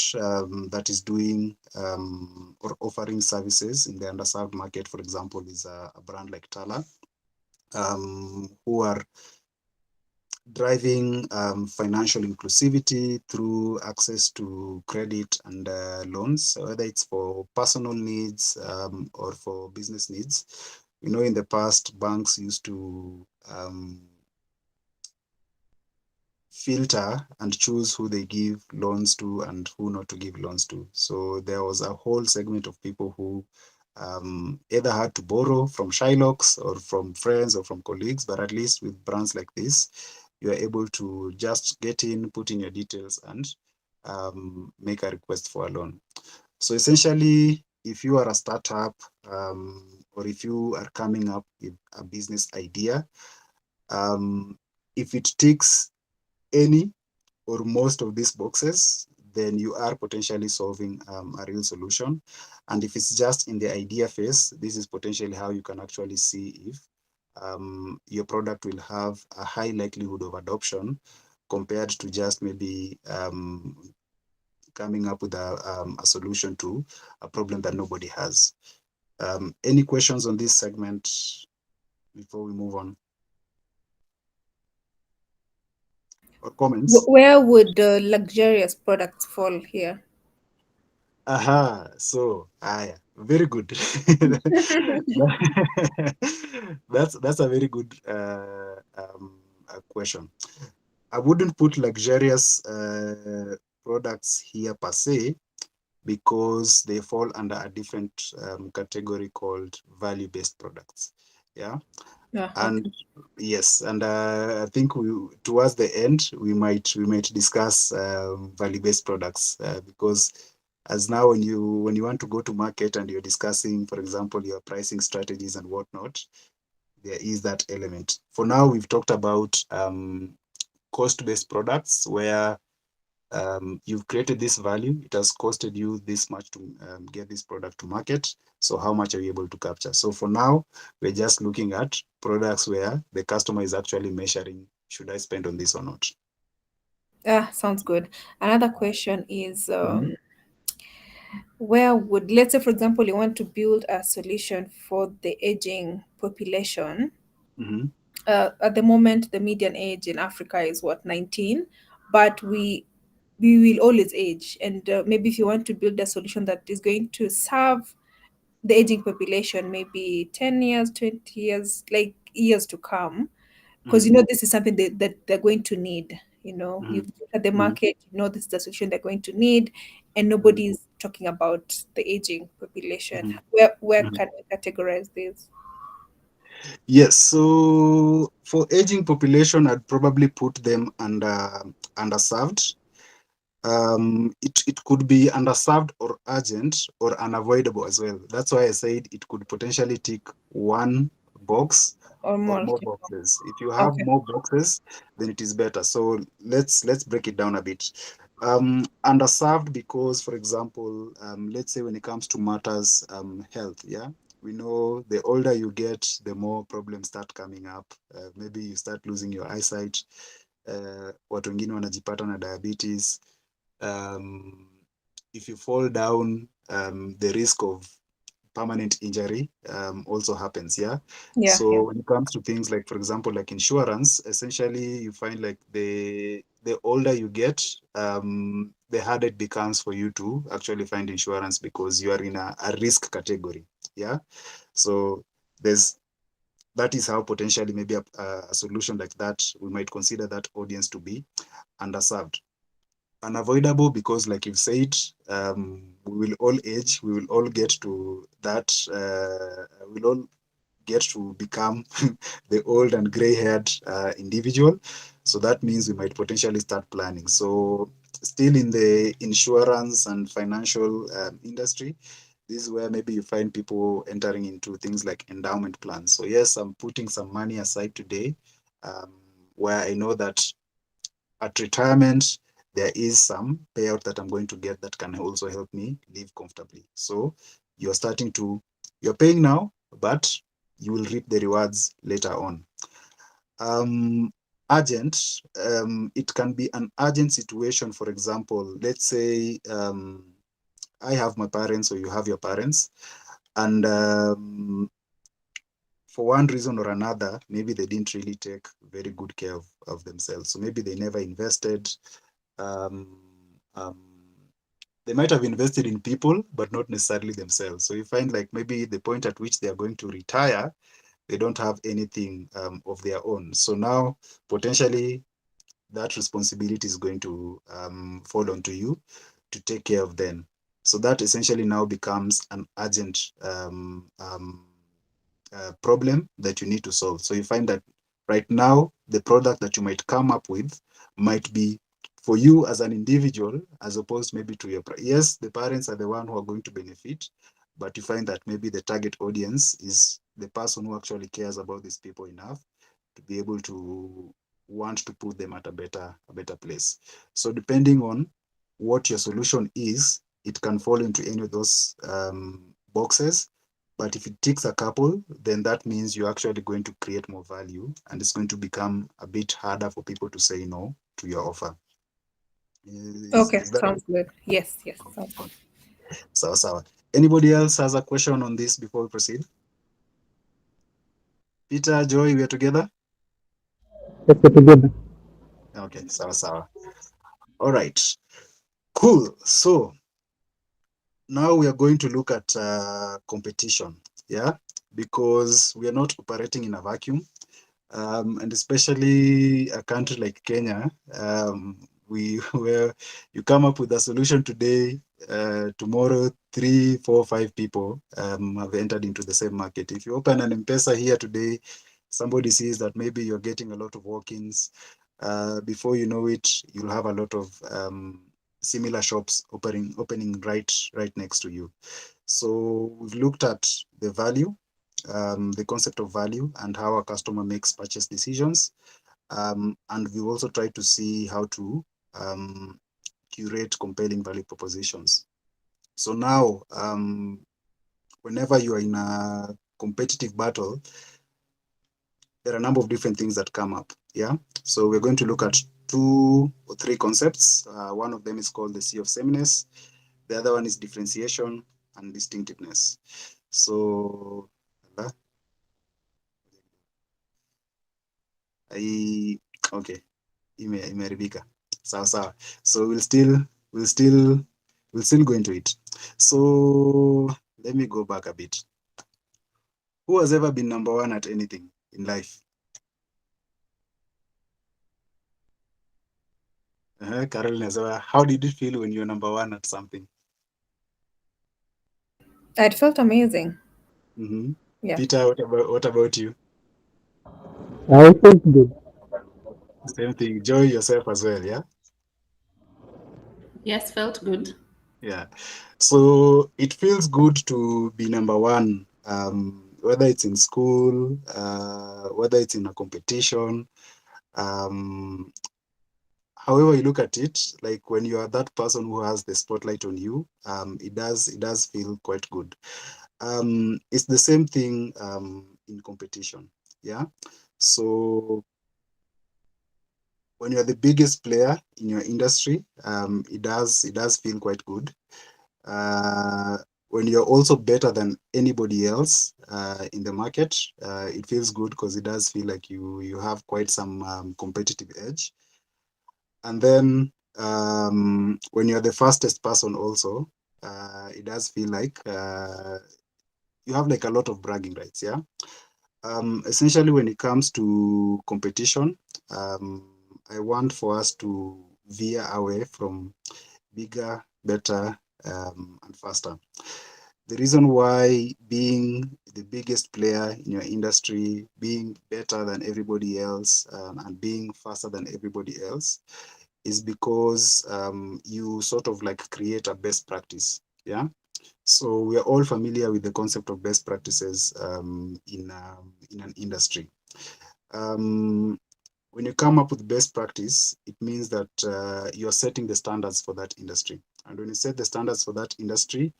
Speaker 1: that is doing or offering services in the underserved market, for example, is a brand like Tala, who are driving financial inclusivity through access to credit and loans, so whether it's for personal needs or for business needs. You know, in the past, banks used to filter and choose who they give loans to and who not to give loans to. So there was a whole segment of people who either had to borrow from Shylocks or from friends or from colleagues, but at least with brands like this, you are able to just get in, put in your details, and make a request for a loan. So essentially, if you are a startup or if you are coming up with a business idea, if it takes any or most of these boxes, then you are potentially solving a real solution. And if it's just in the idea phase, this is potentially how you can actually see if your product will have a high likelihood of adoption compared to just maybe coming up with a solution to a problem that nobody has. Any questions on this segment before we move on? Or comments?
Speaker 2: Where would the luxurious products fall here?
Speaker 1: Aha, so very good. That's a very good question. I wouldn't put luxurious products here per se, because they fall under a different category called value-based products. Yeah.
Speaker 2: Yeah,
Speaker 1: And
Speaker 2: okay.
Speaker 1: yes, and I think towards the end we might discuss value-based products, because as now when you want to go to market and you're discussing, for example, your pricing strategies and whatnot, there is that element. For now, we've talked about cost-based products where you've created this value, it has costed you this much to get this product to market. So how much are you able to capture? So for now, we're just looking at products where the customer is actually measuring, should I spend on this or not?
Speaker 2: Yeah, sounds good. Another question is,
Speaker 1: Mhm.
Speaker 2: where would, let's say, for example, you want to build a solution for the aging population.
Speaker 1: Mhm.
Speaker 2: At the moment, the median age in Africa is what, 19, but we will always age. And maybe if you want to build a solution that is going to serve the aging population, maybe 10 years, 20 years, like years to come, because
Speaker 1: Mhm.
Speaker 2: this is something that they're going to need. You've
Speaker 1: Mhm.
Speaker 2: looked at the
Speaker 1: Mhm.
Speaker 2: market, this is the solution they're going to need, and
Speaker 1: Mhm.
Speaker 2: nobody's talking about the aging population.
Speaker 1: Mhm.
Speaker 2: Where
Speaker 1: Mhm.
Speaker 2: can we categorize this?
Speaker 1: Yes, so for aging population, I'd probably put them underserved. It could be underserved or urgent or unavoidable as well. That's why I said it could potentially tick one box
Speaker 2: Or
Speaker 1: or
Speaker 2: more?
Speaker 1: more boxes. If you have
Speaker 2: Okay.
Speaker 1: more boxes, then it is better. So let's break it down a bit. Underserved because, for example, let's say when it comes to matters health, yeah, we know the older you get, the more problems start coming up. Maybe you start losing your eyesight. Watu wengine wanajipata na diabetes. um, if you fall down, the risk of permanent injury also happens. Yeah.
Speaker 2: Yeah, yeah.
Speaker 1: So when it comes to things like, for example, like insurance, essentially you find like the older you get, the harder it becomes for you to actually find insurance because you are in a risk category. Yeah. So there's that is how potentially maybe a solution like that, we might consider that audience to be underserved. Unavoidable because, like you've said, we will all age, we will all get to that, we'll all get to become the old and gray-haired individual. So that means we might potentially start planning. So still in the insurance and financial industry, this is where maybe you find people entering into things like endowment plans. So yes, I'm putting some money aside today, um, where I know that at retirement, there is some payout that I'm going to get that can also help me live comfortably. So you're starting to, you're paying now, but you will reap the rewards later on. Um, Urgent, it can be an urgent situation. For example, let's say I have my parents or you have your parents, and for one reason or another, maybe they didn't really take very good care of themselves. So maybe they never invested. Um, um, they might have invested in people, but not necessarily themselves. So you find like maybe the point at which they are going to retire, they don't have anything of their own. So now potentially that responsibility is going to fall onto you to take care of them. So that essentially now becomes an urgent problem that you need to solve. So you find that right now, the product that you might come up with might be for you as an individual, as opposed maybe to your, yes, the parents are the one who are going to benefit, but you find that maybe the target audience is the person who actually cares about these people enough to be able to want to put them at a better place. So depending on what your solution is, it can fall into any of those boxes. But if it ticks a couple, then that means you're actually going to create more value and it's going to become a bit harder for people to say no to your offer.
Speaker 2: Okay,
Speaker 1: Is that
Speaker 2: sounds good. Yes, yes, sounds good.
Speaker 1: okay? Sawa. Anybody else has a question on this before we proceed? Peter, Joy, we are together?
Speaker 3: Let's get together.
Speaker 1: Okay, sawa. All right, cool. So now we are going to look at competition, yeah, because we are not operating in a vacuum, and especially a country like Kenya, where you come up with a solution today, tomorrow 3, 4, 5 people have entered into the same market. If you open an M-Pesa here today, somebody sees that maybe you're getting a lot of walk-ins. Before you know it, you'll have a lot of similar shops opening right next to you. So we've looked at the value, the concept of value, and how a customer makes purchase decisions. And we also try to see how to curate compelling value propositions. So now, whenever you are in a competitive battle, there are a number of different things that come up. Yeah. So we're going to look at 2 or 3 concepts. One of them is called the sea of sameness. The other one is differentiation and distinctiveness. So, okay, imeharibika. Sawa sawa. So we'll still go into it. So let me go back a bit. Who has ever been number one at anything in life? Carolyn has ever. How did it feel when you're number one at something?
Speaker 2: It felt amazing.
Speaker 1: Mm-hmm.
Speaker 2: Yeah.
Speaker 1: Peter, what about you?
Speaker 3: I felt good.
Speaker 1: Same thing. Enjoy yourself as well, yeah?
Speaker 7: Yes, felt good.
Speaker 1: Yeah. So it feels good to be number one, whether it's in school, whether it's in a competition. Um, However you look at it, like when you are that person who has the spotlight on you, it does feel quite good. It's the same thing in competition. Yeah. So when you're the biggest player in your industry, it does feel quite good. Uh, when you're also better than anybody else in the market, it feels good because it does feel like you have quite some competitive edge. And then when you're the fastest person also, it does feel like you have like a lot of bragging rights. Yeah. Essentially, when it comes to competition, um, I want for us to veer away from bigger, better, and faster. The reason why being the biggest player in your industry, being better than everybody else, and being faster than everybody else is because you sort of like create a best practice. Yeah. So we are all familiar with the concept of best practices in an industry. Um, when you come up with best practice, it means that you're setting the standards for that industry. And when you set the standards for that industry,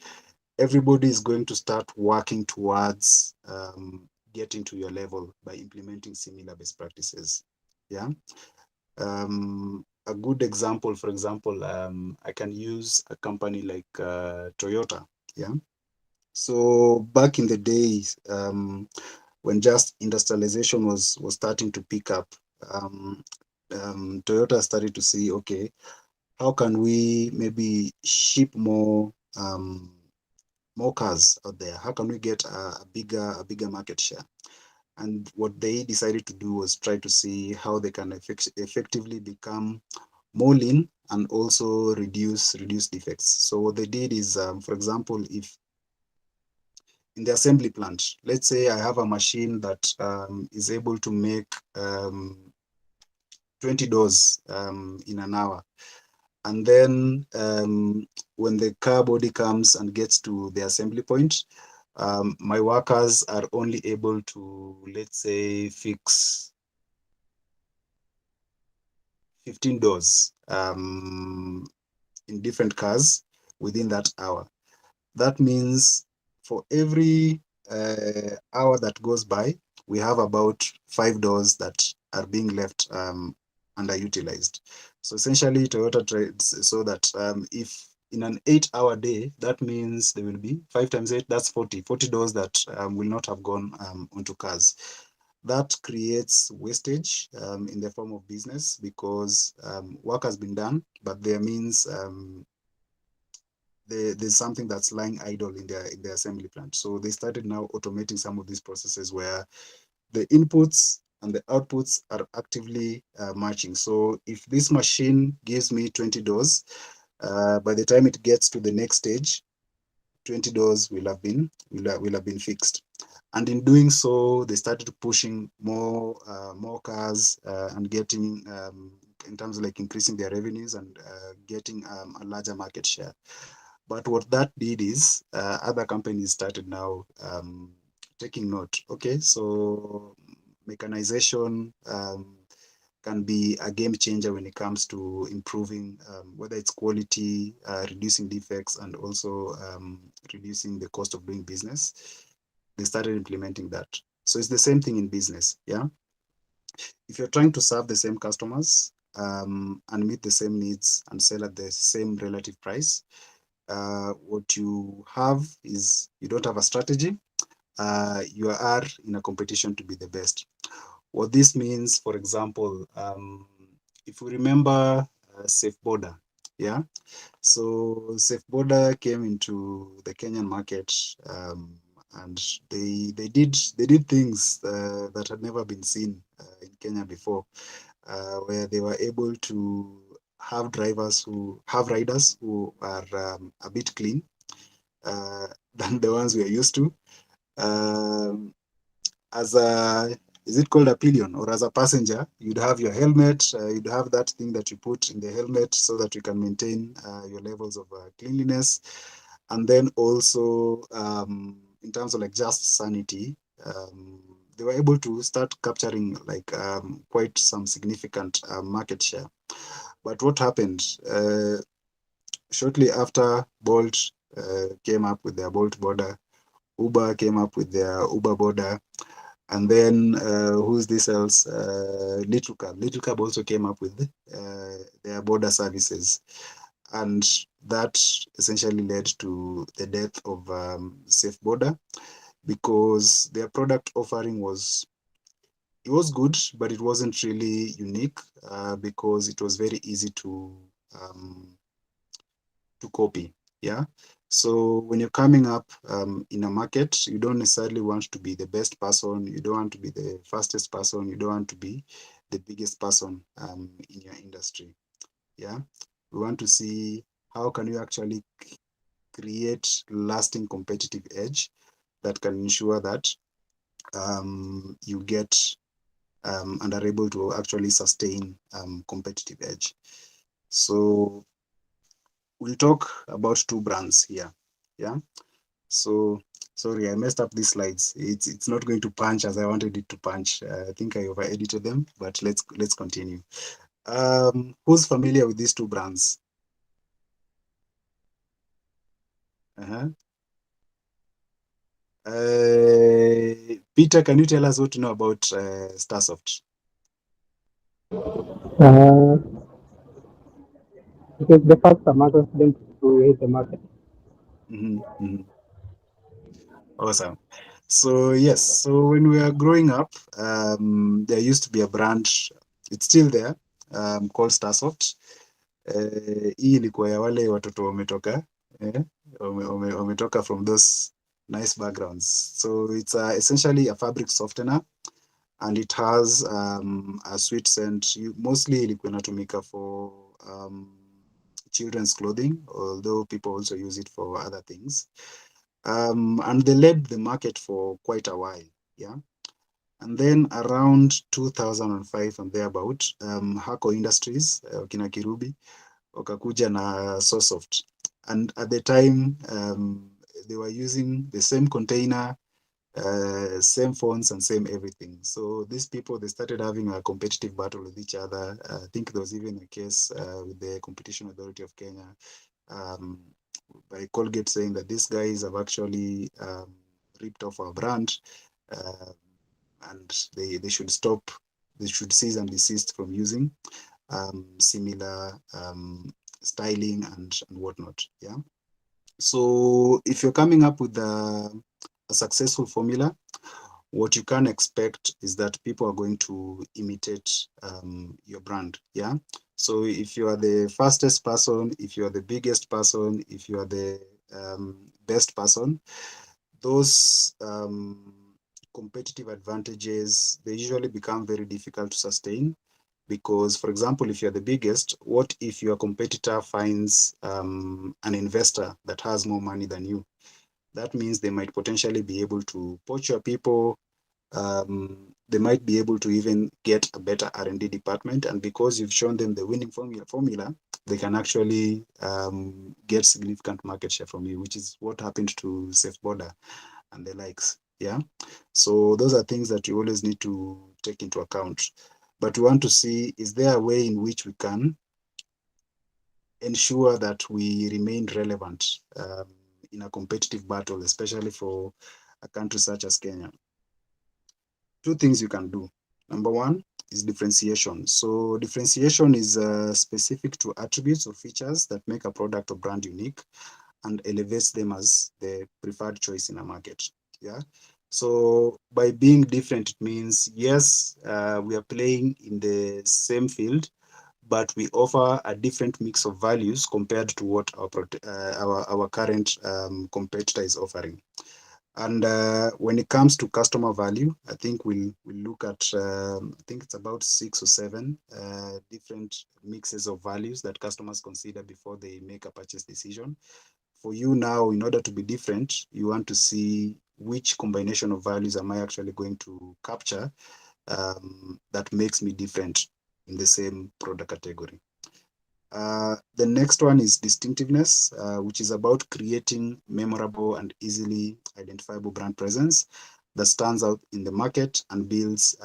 Speaker 1: everybody is going to start working towards getting to your level by implementing similar best practices. Yeah. A good example, for example, I can use a company like Toyota. Yeah. So back in the days, when just industrialization was starting to pick up, um, Toyota started to see, okay, how can we maybe ship more cars out there? How can we get a bigger market share? And what they decided to do was try to see how they can effectively become more lean and also reduce defects. So what they did is, for example, if in the assembly plant, let's say I have a machine that is able to make 20 doors in an hour. And then when the car body comes and gets to the assembly point, my workers are only able to, let's say, fix 15 doors in different cars within that hour. That means for every hour that goes by, we have about 5 doors that are being left underutilized. So essentially, Toyota trades so that if in an 8-hour day, that means there will be 5 times 8, that's 40 doors that will not have gone onto cars. That creates wastage in the form of business because work has been done, but there means there's something that's lying idle in the assembly plant. So they started now automating some of these processes where the inputs and the outputs are actively matching. So if this machine gives me 20 doors, by the time it gets to the next stage, 20 doors will have been fixed. And in doing so, they started pushing more cars and getting in terms of like increasing their revenues and getting a larger market share. But what that did is other companies started now taking note. Okay, so mechanization can be a game changer when it comes to improving whether it's quality, reducing defects, and also reducing the cost of doing business. They started implementing that. So it's the same thing in business. Yeah. If you're trying to serve the same customers and meet the same needs and sell at the same relative price, what you have is you don't have a strategy. You are in a competition to be the best. What this means, for example, if we remember Safe Border, yeah. So Safe Border came into the Kenyan market, and they did things that had never been seen in Kenya before, where they were able to have riders who are a bit clean uh, than the ones we are used to. Um, as a is it called a pillion, or as a passenger, you'd have your helmet, you'd have that thing that you put in the helmet so that you can maintain your levels of cleanliness. And then also in terms of like just sanity, they were able to start capturing like quite some significant market share. But what happened shortly after Bolt came up with their Bolt border, Uber came up with their Uber border, and then who's this else? Little Cab. Little Cab also came up with their border services, and that essentially led to the death of Safe Border, because their product offering was good, but it wasn't really unique because it was very easy um, to copy. Yeah. So when you're coming up in a market, you don't necessarily want to be the best person. You don't want to be the fastest person. You don't want to be the biggest person in your industry. Yeah. We want to see how can you actually create lasting competitive edge that can ensure that you get and are able to actually sustain competitive edge. So we'll talk about two brands here. Yeah. So sorry, I messed up these slides. It's not going to punch as I wanted it to punch. I think I over edited them, but let's continue. Who's familiar with these two brands? Uh-huh. Peter, can you tell us what you know about Starsoft?
Speaker 3: Uh, because the first Amazon student to hit the market.
Speaker 1: Mm-hmm, mm-hmm. Awesome. So yes, so when we are growing up, there used to be a brand. It's still there, called Starsoft. Hii ilikuwa ya wale watoto wametoka wametoka from those nice backgrounds. So it's essentially a fabric softener, and it has a sweet scent. Mostly ilikuwa inatumika for children's clothing, although people also use it for other things. And they led the market for quite a while. Yeah. And then around 2005 and thereabout, Hako Industries, kina Kirubi, wakakuja na Sourcesoft. And at the time, they were using the same container, same phones, and same everything. So these people, they started having a competitive battle with each other. I think there was even a case with the Competition Authority of Kenya um, by Colgate saying that these guys have actually ripped off our brand, uh, and they should stop, they should cease and desist from using similar styling and whatnot. Yeah. So if you're coming up with a successful formula, what you can expect is that people are going to imitate your brand. Yeah. So if you are the fastest person, if you are the biggest person, if you are the best person, those competitive advantages, they usually become very difficult to sustain because, for example, if you're the biggest, what if your competitor finds an investor that has more money than you? That means they might potentially be able to poach your people. They might be able to even get a better R&D department, and because you've shown them the winning formula, they can actually get significant market share from you, which is what happened to Safe Border and the likes. Yeah. So those are things that you always need to take into account. But we want to see, is there a way in which we can ensure that we remain relevant in a competitive battle, especially for a country such as Kenya? Two things you can do. Number one is differentiation. So differentiation is specific to attributes or features that make a product or brand unique and elevates them as the preferred choice in a market. Yeah. So by being different, it means yes, we are playing in the same field, but we offer a different mix of values compared to what our current competitor is offering. And when it comes to customer value, I think we'll look at I think it's about 6 or 7 different mixes of values that customers consider before they make a purchase decision. For you now, in order to be different, you want to see which combination of values am I actually going to capture that makes me different in the same product category. The next one is distinctiveness, which is about creating memorable and easily identifiable brand presence that stands out in the market and builds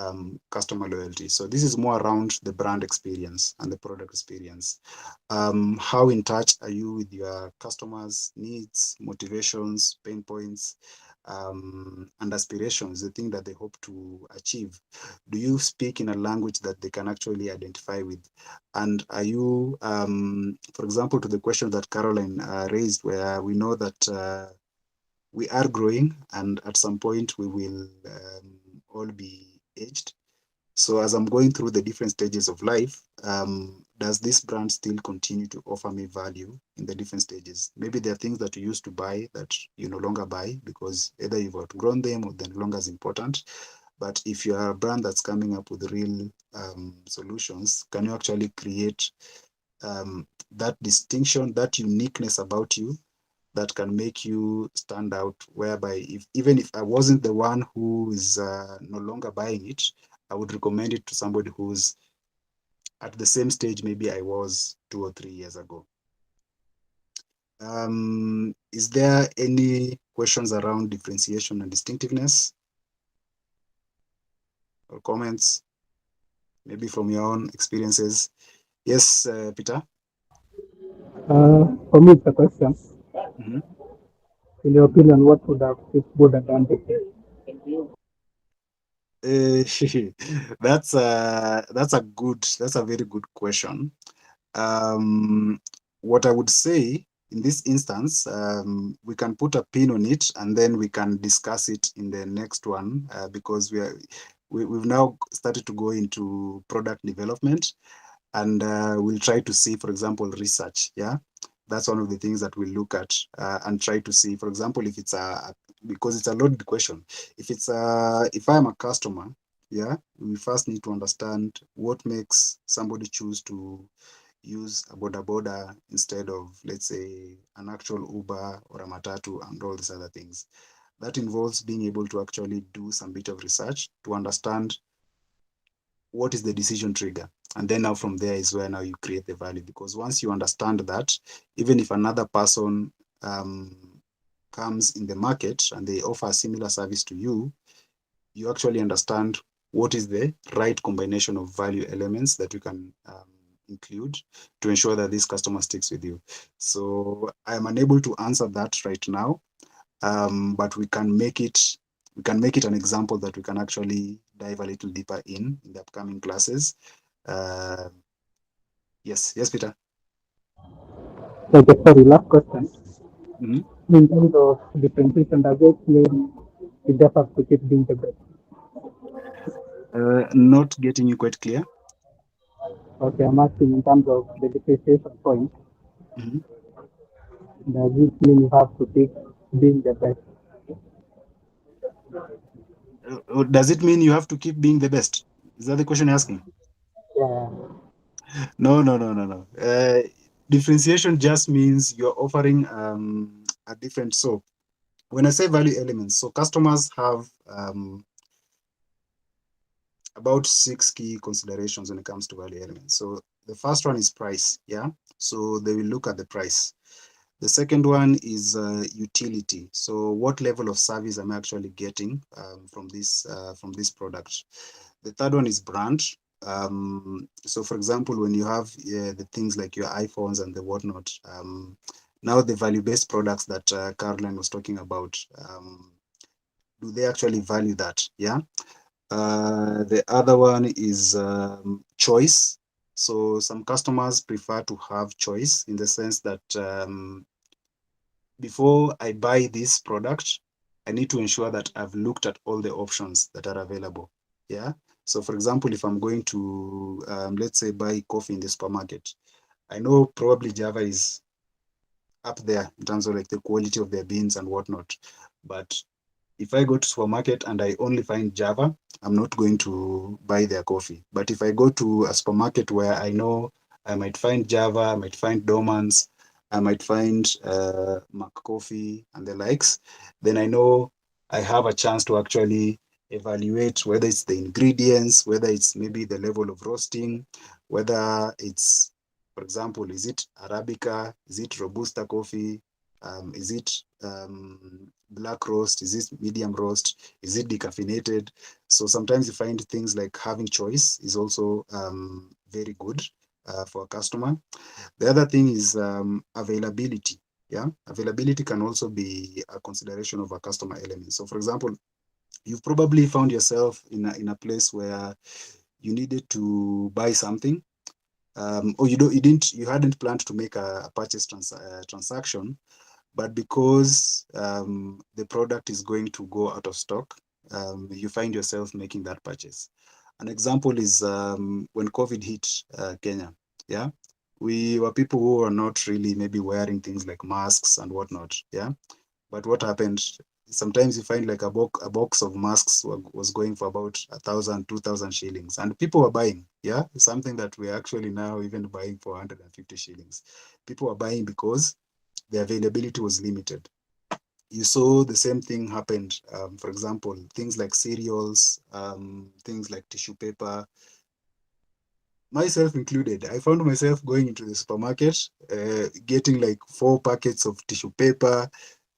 Speaker 1: customer loyalty. So this is more around the brand experience and the product experience. How in touch are you with your customers' needs, motivations, pain points, and aspirations, the thing that they hope to achieve? Do you speak in a language that they can actually identify with? And are you, for example, to the question that Caroline raised, where we know that we are growing and at some point we will all be aged. So as I'm going through the different stages of life, does this brand still continue to offer me value in the different stages? Maybe there are things that you used to buy that you no longer buy because either you've outgrown them or they're no longer as important. But if you are a brand that's coming up with real solutions, can you actually create that distinction, that uniqueness about you that can make you stand out, whereby even if I wasn't the one who is no longer buying it, I would recommend it to somebody who's at the same stage maybe I was 2 or 3 years ago. Is there any questions around differentiation and distinctiveness or comments, maybe from your own experiences? Yes, Peter?
Speaker 3: For me, it's a question.
Speaker 1: Mhm.
Speaker 3: In your opinion, what would have this board advantages?
Speaker 1: That's a very good question. What I would say in this instance, we can put a pin on it and then we can discuss it in the next one because we've now started to go into product development, and we'll try to see, for example, research. Yeah, that's one of the things that we'll look at and try to see, for example, if it's because it's a loaded question. If I'm a customer, yeah, we first need to understand what makes somebody choose to use a boda boda instead of, let's say, an actual Uber or a matatu and all these other things. That involves being able to actually do some bit of research to understand what is the decision trigger. And then now from there is where now you create the value. Because once you understand that, even if another person comes in the market and they offer a similar service to you, you actually understand what is the right combination of value elements that you can include to ensure that this customer sticks with you. So I'm unable to answer that right now, but we can make it an example that we can actually dive a little deeper in the upcoming classes. Uh, yes, Peter.
Speaker 3: Okay, sorry, last question.
Speaker 1: Mhm.
Speaker 3: In terms of differentiation, does it mean you just have to keep being the best?
Speaker 1: Not getting you quite clear.
Speaker 3: Okay, I'm asking in terms of the differentiation point,
Speaker 1: Mhm.
Speaker 3: does it mean you have to keep being the best?
Speaker 1: Does it mean you have to keep being the best? Is that the question you're asking?
Speaker 3: Yeah.
Speaker 1: No, no, no, no, no. Differentiation just means you're offering a different. So when I say value elements, so customers have about 6 key considerations when it comes to value elements. So the first one is price. Yeah. So they will look at the price. The second one is utility. So what level of service am I actually getting from this product? The third one is brand. So for example, when you have the things like your iPhones and the whatnot, now the value-based products that Caroline was talking about, do they actually value that? Yeah. The other one is choice. So some customers prefer to have choice in the sense that before I buy this product, I need to ensure that I've looked at all the options that are available. Yeah. So, for example, if I'm going to, let's say, buy coffee in the supermarket, I know probably Java is up there in terms of like the quality of their beans and whatnot. But if I go to supermarket and I only find Java, I'm not going to buy their coffee. But if I go to a supermarket where I know I might find Java, I might find Dormans, I might find Mac Coffee and the likes, then I know I have a chance to actually evaluate whether it's the ingredients, whether it's maybe the level of roasting, whether it's, for example, is it Arabica, is it Robusta coffee, is it black roast? Is it medium roast? Is it decaffeinated? So sometimes you find things like having choice is also very good for a customer. The other thing is availability. Yeah, availability can also be a consideration of a customer element. So, for example, you've probably found yourself in a place where you needed to buy something, or you hadn't planned to make a purchase transaction, but because the product is going to go out of stock, you find yourself making that purchase. An example is when COVID hit Kenya. Yeah, we were people who were not really maybe wearing things like masks and whatnot. Yeah, but what happened? Sometimes you find like a box of masks was going for about 1,000, 2,000 shillings, and people were buying. Yeah, something that we're actually now even buying for 150 shillings. People were buying because the availability was limited. You saw the same thing happened. For example, things like cereals, things like tissue paper, myself included. I found myself going into the supermarket, getting like 4 packets of tissue paper,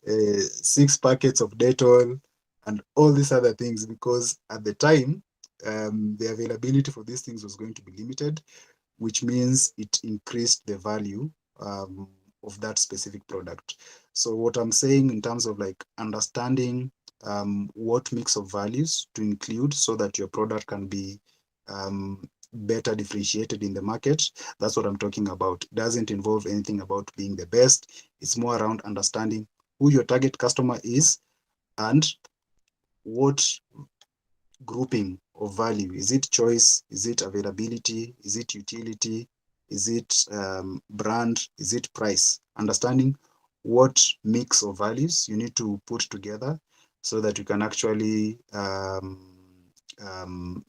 Speaker 1: 6 packets of Dettol, and all these other things because at the time, the availability for these things was going to be limited, which means it increased the value of that specific product. So what I'm saying in terms of like understanding what mix of values to include so that your product can be better differentiated in the market, that's what I'm talking about. It doesn't involve anything about being the best. It's more around understanding who your target customer is and what grouping of value. Is it choice? Is it availability? Is it utility? Is it brand? Is it price? Understanding what mix of values you need to put together so that you can actually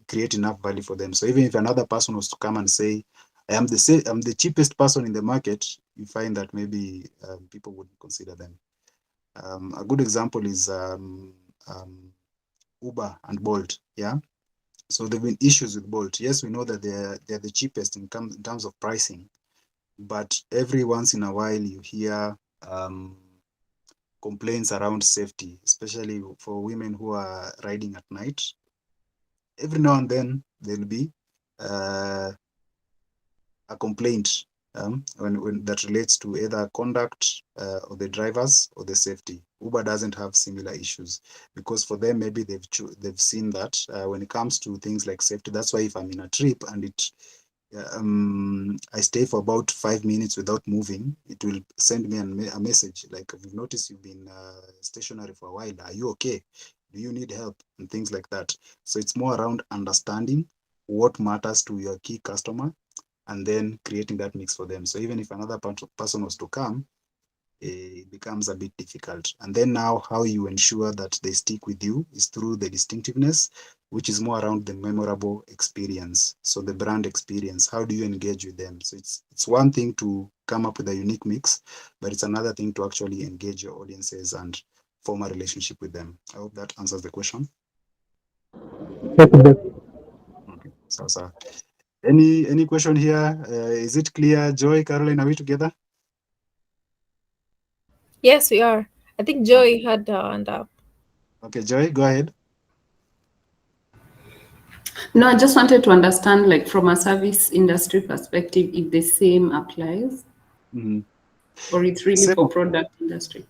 Speaker 1: create enough value for them. So even if another person was to come and say, I'm the cheapest person in the market, you find that maybe people wouldn't consider them. A good example is Uber and Bolt. Yeah. So there've been issues with Bolt. Yes, we know that they're the cheapest in terms of pricing, but every once in a while you hear complaints around safety, especially for women who are riding at night. Every now and then there'll be uh, a complaint when that relates to either conduct of the drivers or the safety. Uber doesn't have similar issues because for them maybe they've seen that when it comes to things like safety. That's why if I'm in a trip and I stay for about 5 minutes without moving, it will send me a message like, we've noticed you've been stationary for a while. Are you okay? Do you need help? And things like that. So it's more around understanding what matters to your key customer and then creating that mix for them. So even if another person was to come, it becomes a bit difficult. And then now how you ensure that they stick with you is through the distinctiveness, which is more around the memorable experience. So the brand experience, how do you engage with them? So it's one thing to come up with a unique mix, but it's another thing to actually engage your audiences and form a relationship with them. I hope that answers the question.
Speaker 3: Yes,
Speaker 1: Okay, so any question here? Is it clear, Joy, Caroline? Are we together?
Speaker 2: Yes, we are. I think
Speaker 1: Okay,
Speaker 2: Joy had hand up.
Speaker 1: okay, Joy, go ahead.
Speaker 7: No, I just wanted to understand, like from a service industry perspective, if the same applies
Speaker 1: Mhm.
Speaker 7: or it's really
Speaker 1: Same,
Speaker 7: for product industry.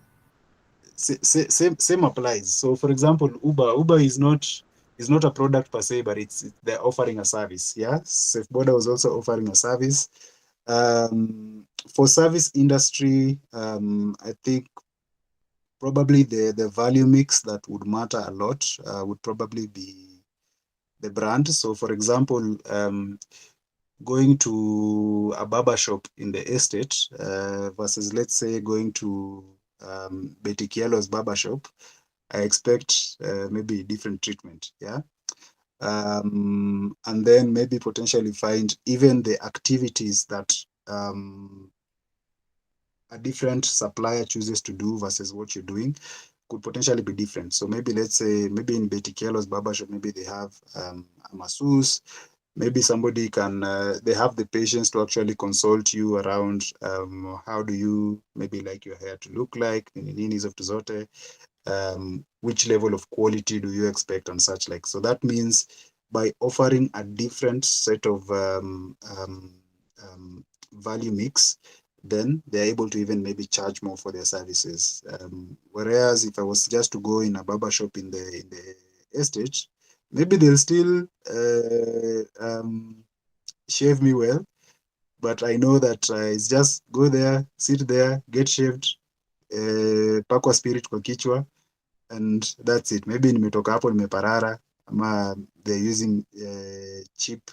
Speaker 1: same applies. So, for example, Uber is not a product per se, but they're offering a service. Yeah, Safe Border was also offering a service. For service industry, I think probably the value mix that would matter a lot would probably be the brand. So, for example, going to a barber shop in the estate versus, let's say, going to Betty Kielo's barber shop, I expect maybe different treatment. Yeah. And then maybe potentially find even the activities that a different supplier chooses to do versus what you're doing could potentially be different. So maybe let's say maybe in Betty Kielo's barbershop, maybe they have a masseuse. Maybe somebody can they have the patience to actually consult you around how do you maybe like your hair to look like, nini hizo vitu zote, which level of quality do you expect and such like. So that means by offering a different set of value mix, then they're able to even maybe charge more for their services. Whereas if I was just to go in a barber shop in the estate, maybe they'll still shave me well, but I know that it's just go there, sit there, get shaved, pakwa spirit kwa kichwa, and that's it. Maybe nimetoka hapo nimeparara, ama they're using cheap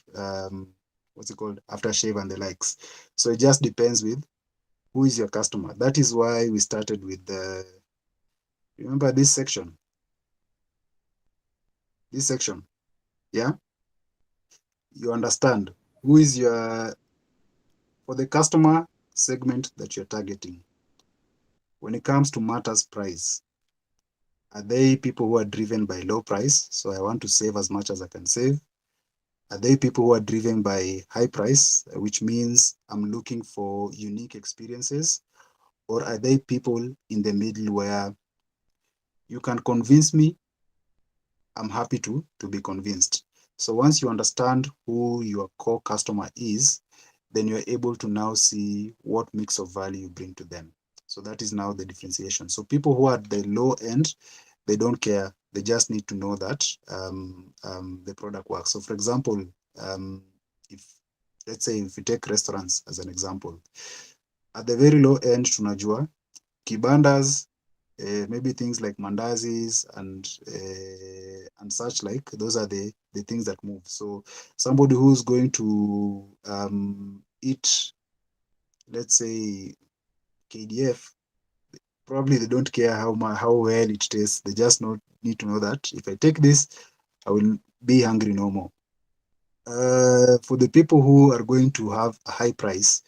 Speaker 1: what's it called, aftershave and the likes. So it just depends with who is your customer. That is why we started with the, remember this section, yeah, you understand who is your, for the customer segment that you're targeting. When it comes to matters price, are they people who are driven by low price? So I want to save as much as I can save. Are they people who are driven by high price, which means I'm looking for unique experiences? Or are they people in the middle where you can convince me, I'm happy to be convinced. So once you understand who your core customer is, then you're able to now see what mix of value you bring to them. So that is now the differentiation. So people who are at the low end, they don't care. They just need to know that the product works. So for example, if let's say if you take restaurants as an example, at the very low end, tunajua kibandas, maybe things like mandazis and such like, those are the things that move. So somebody who's going to eat, let's say KDF, probably they don't care how well it tastes. They just need to know that if I take this, I will be hungry no more. For the people who are going to have a high price,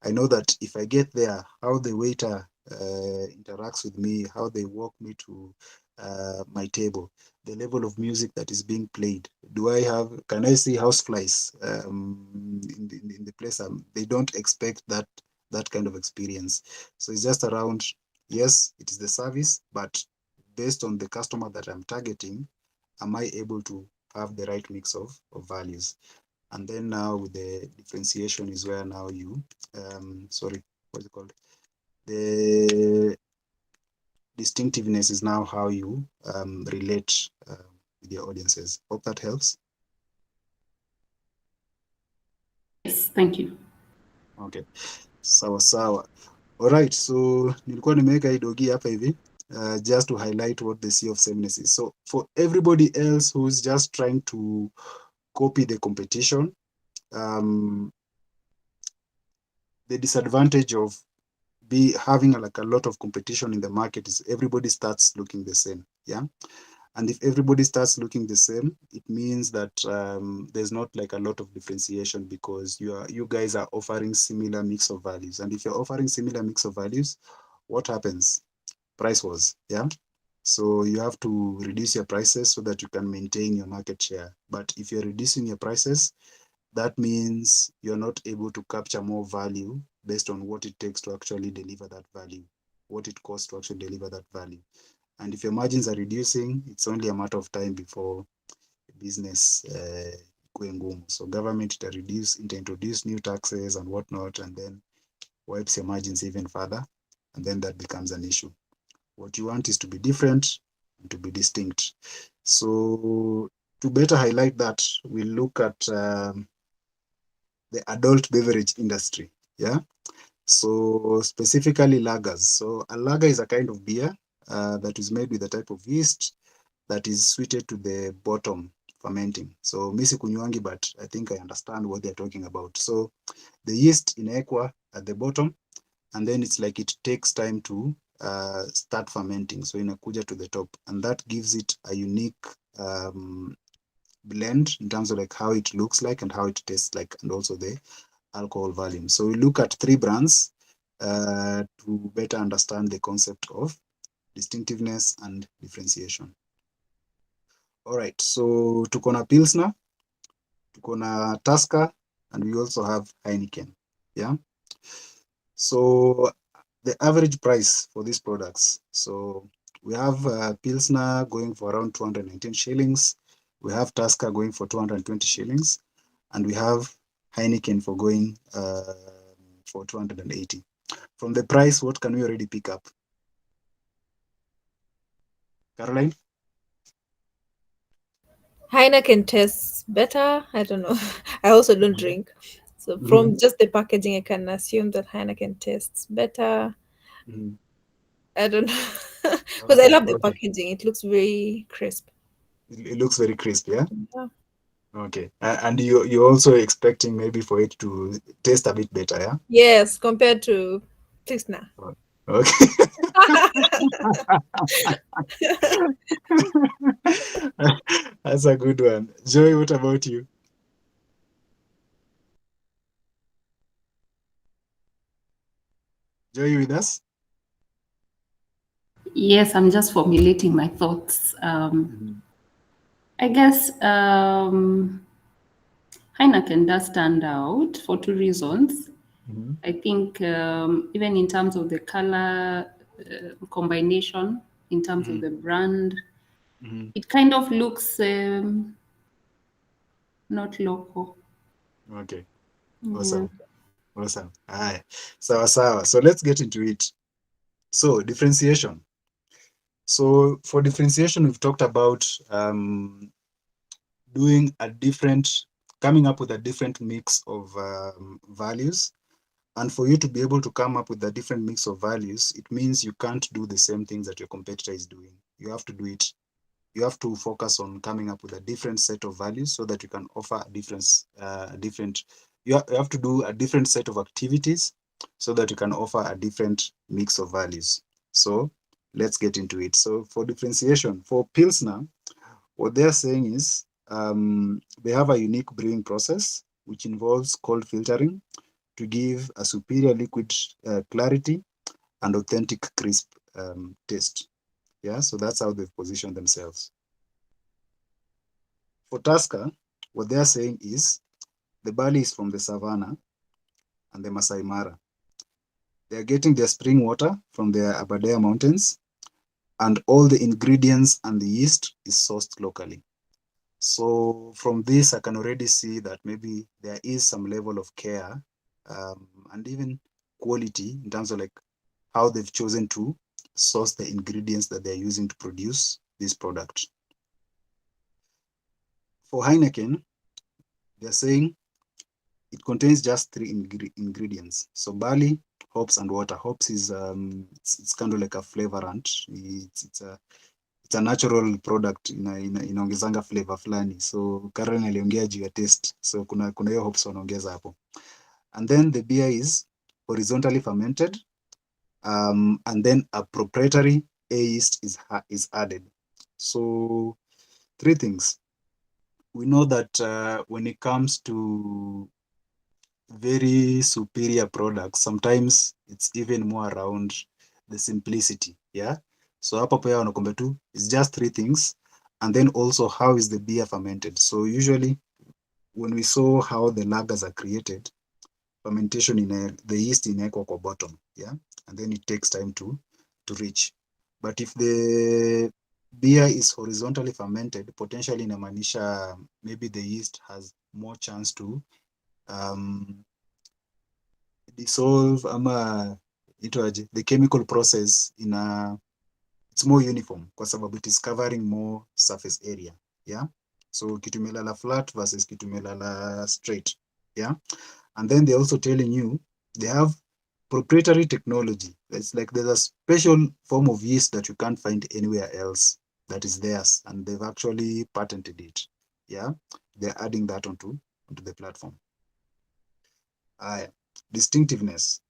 Speaker 1: I know that if I get there, how the waiter interacts with me, how they walk me to my table, the level of music that is being played. Can I see houseflies in the place? They don't expect that kind of experience. So it's just around, yes, it is the service, but based on the customer that I'm targeting, am I able to have the right mix of values? And then now with the differentiation is where now you, sorry, what's it called? The distinctiveness is now how you relate with your audiences. Hope that helps.
Speaker 7: Yes, thank you.
Speaker 1: Okay, sawa sawa. Alright, so nilikuwa nimeweka hii dogi hapa hivi just to highlight what the sea of sameness is. So for everybody else who's just trying to copy the competition, the disadvantage of be having like a lot of competition in the market is everybody starts looking the same. Yeah. And if everybody starts looking the same, it means that there's not like a lot of differentiation because you guys are offering similar mix of values. And if you're offering similar mix of values, what happens? Price wars. Yeah. So you have to reduce your prices so that you can maintain your market share. But if you're reducing your prices, that means you're not able to capture more value based on what it takes to actually deliver that value, what it costs to actually deliver that value. And if your margins are reducing, it's only a matter of time before business going boom. So government introduce new taxes and whatnot, and then wipes your margins even further, and then that becomes an issue. What you want is to be different and to be distinct. So to better highlight that, we look at the adult beverage industry. Yeah. So specifically lagers. So a lager is a kind of beer that is made with a type of yeast that is suited to the bottom fermenting. So misi kunywangi, but I think I understand what they're talking about. So the yeast in aqua at the bottom, and then it's like it takes time to start fermenting. So inakuja to the top, and that gives it a unique blend in terms of like how it looks like and how it tastes like, and also the alcohol volume. So we look at 3 brands to better understand the concept of distinctiveness and differentiation. All right, so tuko na Pilsner, tuko na Tusker, and we also have Heineken. Yeah. So the average price for these products. So we have Pilsner going for around 219 shillings. We have Tusker going for 220 shillings. And we have Heineken for going for 280. From the price, what can we already pick up? Caroline?
Speaker 2: Heineken tastes better. I don't know. I also don't drink. So from just the packaging, I can assume that Heineken tastes better.
Speaker 1: Mhm.
Speaker 2: I don't know. Because I
Speaker 1: Okay,
Speaker 2: love the
Speaker 1: okay.
Speaker 2: packaging. It looks very crisp.
Speaker 1: It looks very crisp, yeah?
Speaker 2: Yeah.
Speaker 1: Okay. And you're also expecting maybe for it to taste a bit better, yeah?
Speaker 2: Yes, compared to Pilsner.
Speaker 1: Okay. That's a good one. Joy, what about you? Joy, you with us?
Speaker 7: Yes, I'm just formulating my thoughts. I guess Heineken does stand out for 2 reasons. I think even in terms of the color combination, in terms of the brand, it kind of looks not local.
Speaker 1: Okay.
Speaker 7: Yeah.
Speaker 1: Awesome. Awesome. Aye. Sawa. So let's get into it. So differentiation. So for differentiation, we've talked about coming up with a different mix of values. And for you to be able to come up with a different mix of values, it means you can't do the same things that your competitor is doing. You have to do it. You have to focus on coming up with a different set of values so that you can offer you have to do a different set of activities so that you can offer a different mix of values. So let's get into it. So for differentiation, for Pilsner, what they're saying is they have a unique brewing process which involves cold filtering to give a superior liquid clarity and authentic crisp taste. Yeah, so that's how they've positioned themselves. For Tusker, what they're saying is the barley is from the Savannah and the Masai Mara. They're getting their spring water from the Aberdare Mountains, and all the ingredients and the yeast is sourced locally. So from this, I can already see that maybe there is some level of care and even quality in terms of like how they've chosen to source the ingredients that they're using to produce this product. For Heineken, they're saying it contains just 3 ingredients. So barley, hops, and water. Hops is it's kind of like a flavorant. It's a natural product inaongezanga flavor fulani. So Karen aliongea juu ya taste. So kuna hiyo hops wanaongeza hapo. And then the beer is horizontally fermented and then a proprietary A yeast is added. So three things. We know that when it comes to very superior products, sometimes it's even more around the simplicity. Yeah. So hapa pia wanakwambia tu it's just three things, and then also how is the beer fermented. So usually when we saw how the lagers are created, fermentation the yeast inawekwa kwa bottom, yeah, and then it takes time to reach. But if the beer is horizontally fermented, potentially inamaanisha maybe the yeast has more chance to um, dissolve ama itwaje, the chemical process it's more uniform kwa sababu it is covering more surface area, yeah. So kitu imelala flat versus kitu imelala straight, yeah. And then they're also telling you they have proprietary technology. It's like there's a special form of yeast that you can't find anywhere else that is theirs, and they've actually patented it. Yeah, they're adding that onto the platform. Distinctiveness.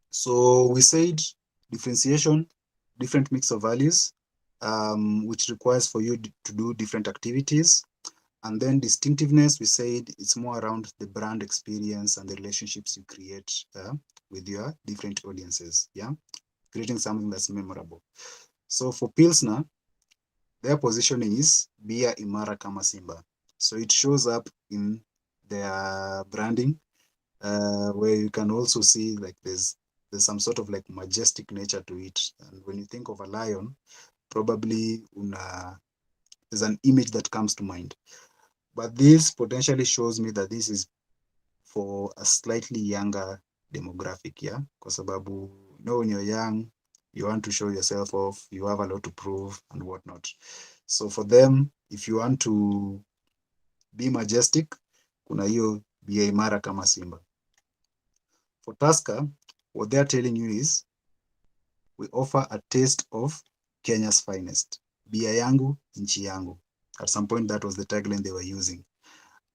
Speaker 1: So we said differentiation, different mix of values, which requires for you to do different activities. And then distinctiveness, we said it's more around the brand experience and the relationships you create with your different audiences. Yeah, creating something that's memorable. So for Pilsner, their positioning is Bia Imara Kama Simba. So it shows up in their branding, where you can also see like there's some sort of like majestic nature to it. And when you think of a lion, probably there's an image that comes to mind. But this potentially shows me that this is for a slightly younger demographic, yeah? Kwa sababu, when you're young, you want to show yourself off, you have a lot to prove and whatnot. So for them, if you want to be majestic, kuna hiyo bia imara kama simba. For Tusker, what they're telling you is, we offer a taste of Kenya's finest. Bia yangu, nchi yangu. At some point, that was the tagline they were using.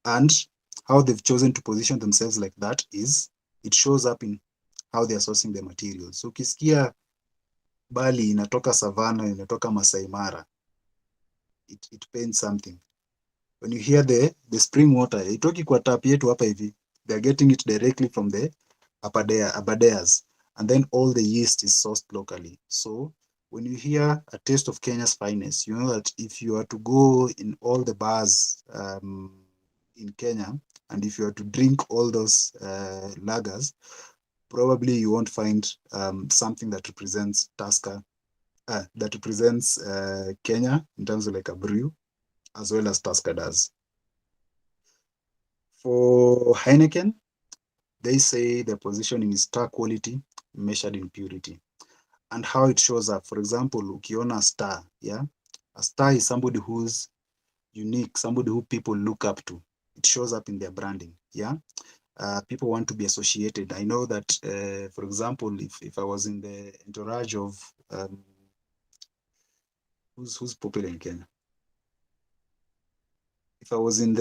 Speaker 1: And how they've chosen to position themselves like that is, it shows up in how they are sourcing the materials. So ukisikia bali inatoka Savannah, inatoka Masai Mara, it paints something. When you hear the spring water, itoki kwa tap yetu hapa hivi, they are getting it directly from the Abadeas, and then all the yeast is sourced locally. So when you hear a taste of Kenya's finest, you know that if you are to go in all the bars in Kenya, and if you are to drink all those lagers, probably you won't find something that represents Tusker, that represents Kenya in terms of like a brew, as well as Tusker does. For Heineken, they say their positioning is star quality measured in purity. And how it shows up, for example, ukiona a star, yeah? A star is somebody who's unique, somebody who people look up to. It shows up in their branding, yeah? People want to be associated. I know that, for example, if I was in the entourage of, who's popular in Kenya? If I was in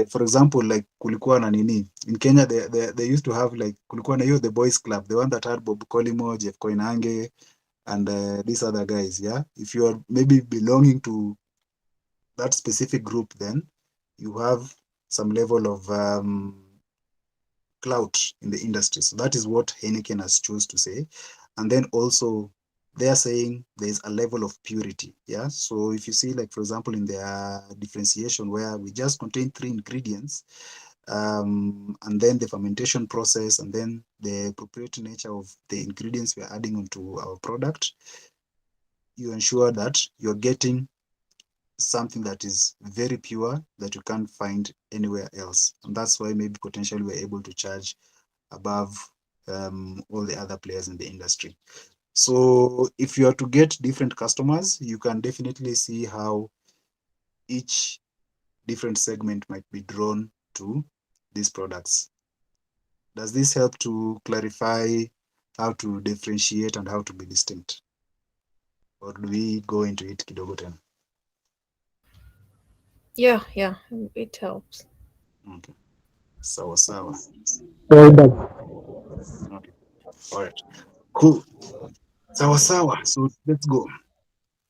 Speaker 1: for example, like kulikuwa na nini in Kenya, they used to have like kulikuwa na hiyo the boys club, the one that had Bob Colimo, Jeff Koinange, and these other guys. Yeah, if you are maybe belonging to that specific group, then you have some level of clout in the industry. So that is what Heineken has chose to say. And then also they are saying there's a level of purity. Yeah. So if you see, like, for example, in their differentiation where we just contain 3 ingredients, and then the fermentation process, and then the proprietary nature of the ingredients we're adding onto our product, you ensure that you're getting something that is very pure that you can't find anywhere else. And that's why maybe potentially we're able to charge above all the other players in the industry. So if you are to get different customers, you can definitely see how each different segment might be drawn to these products. Does this help to clarify how to differentiate and how to be distinct? Or do we go into it kidogo tena?
Speaker 2: Yeah, yeah, it helps.
Speaker 1: Okay. Sawa sawa.
Speaker 3: Well done.
Speaker 1: Okay. All right. Cool. Sawa sawa. So let's go.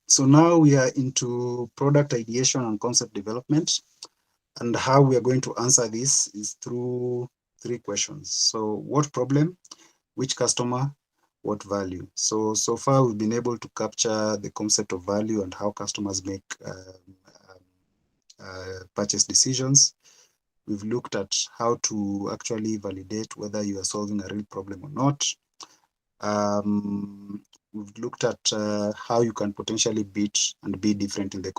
Speaker 1: So now we are into product ideation and concept development. And how we are going to answer this is through 3 questions. So what problem, which customer, what value? So far we've been able to capture the concept of value and how customers make purchase decisions. We've looked at how to actually validate whether you are solving a real problem or not. We've looked at how you can potentially beat and be different in the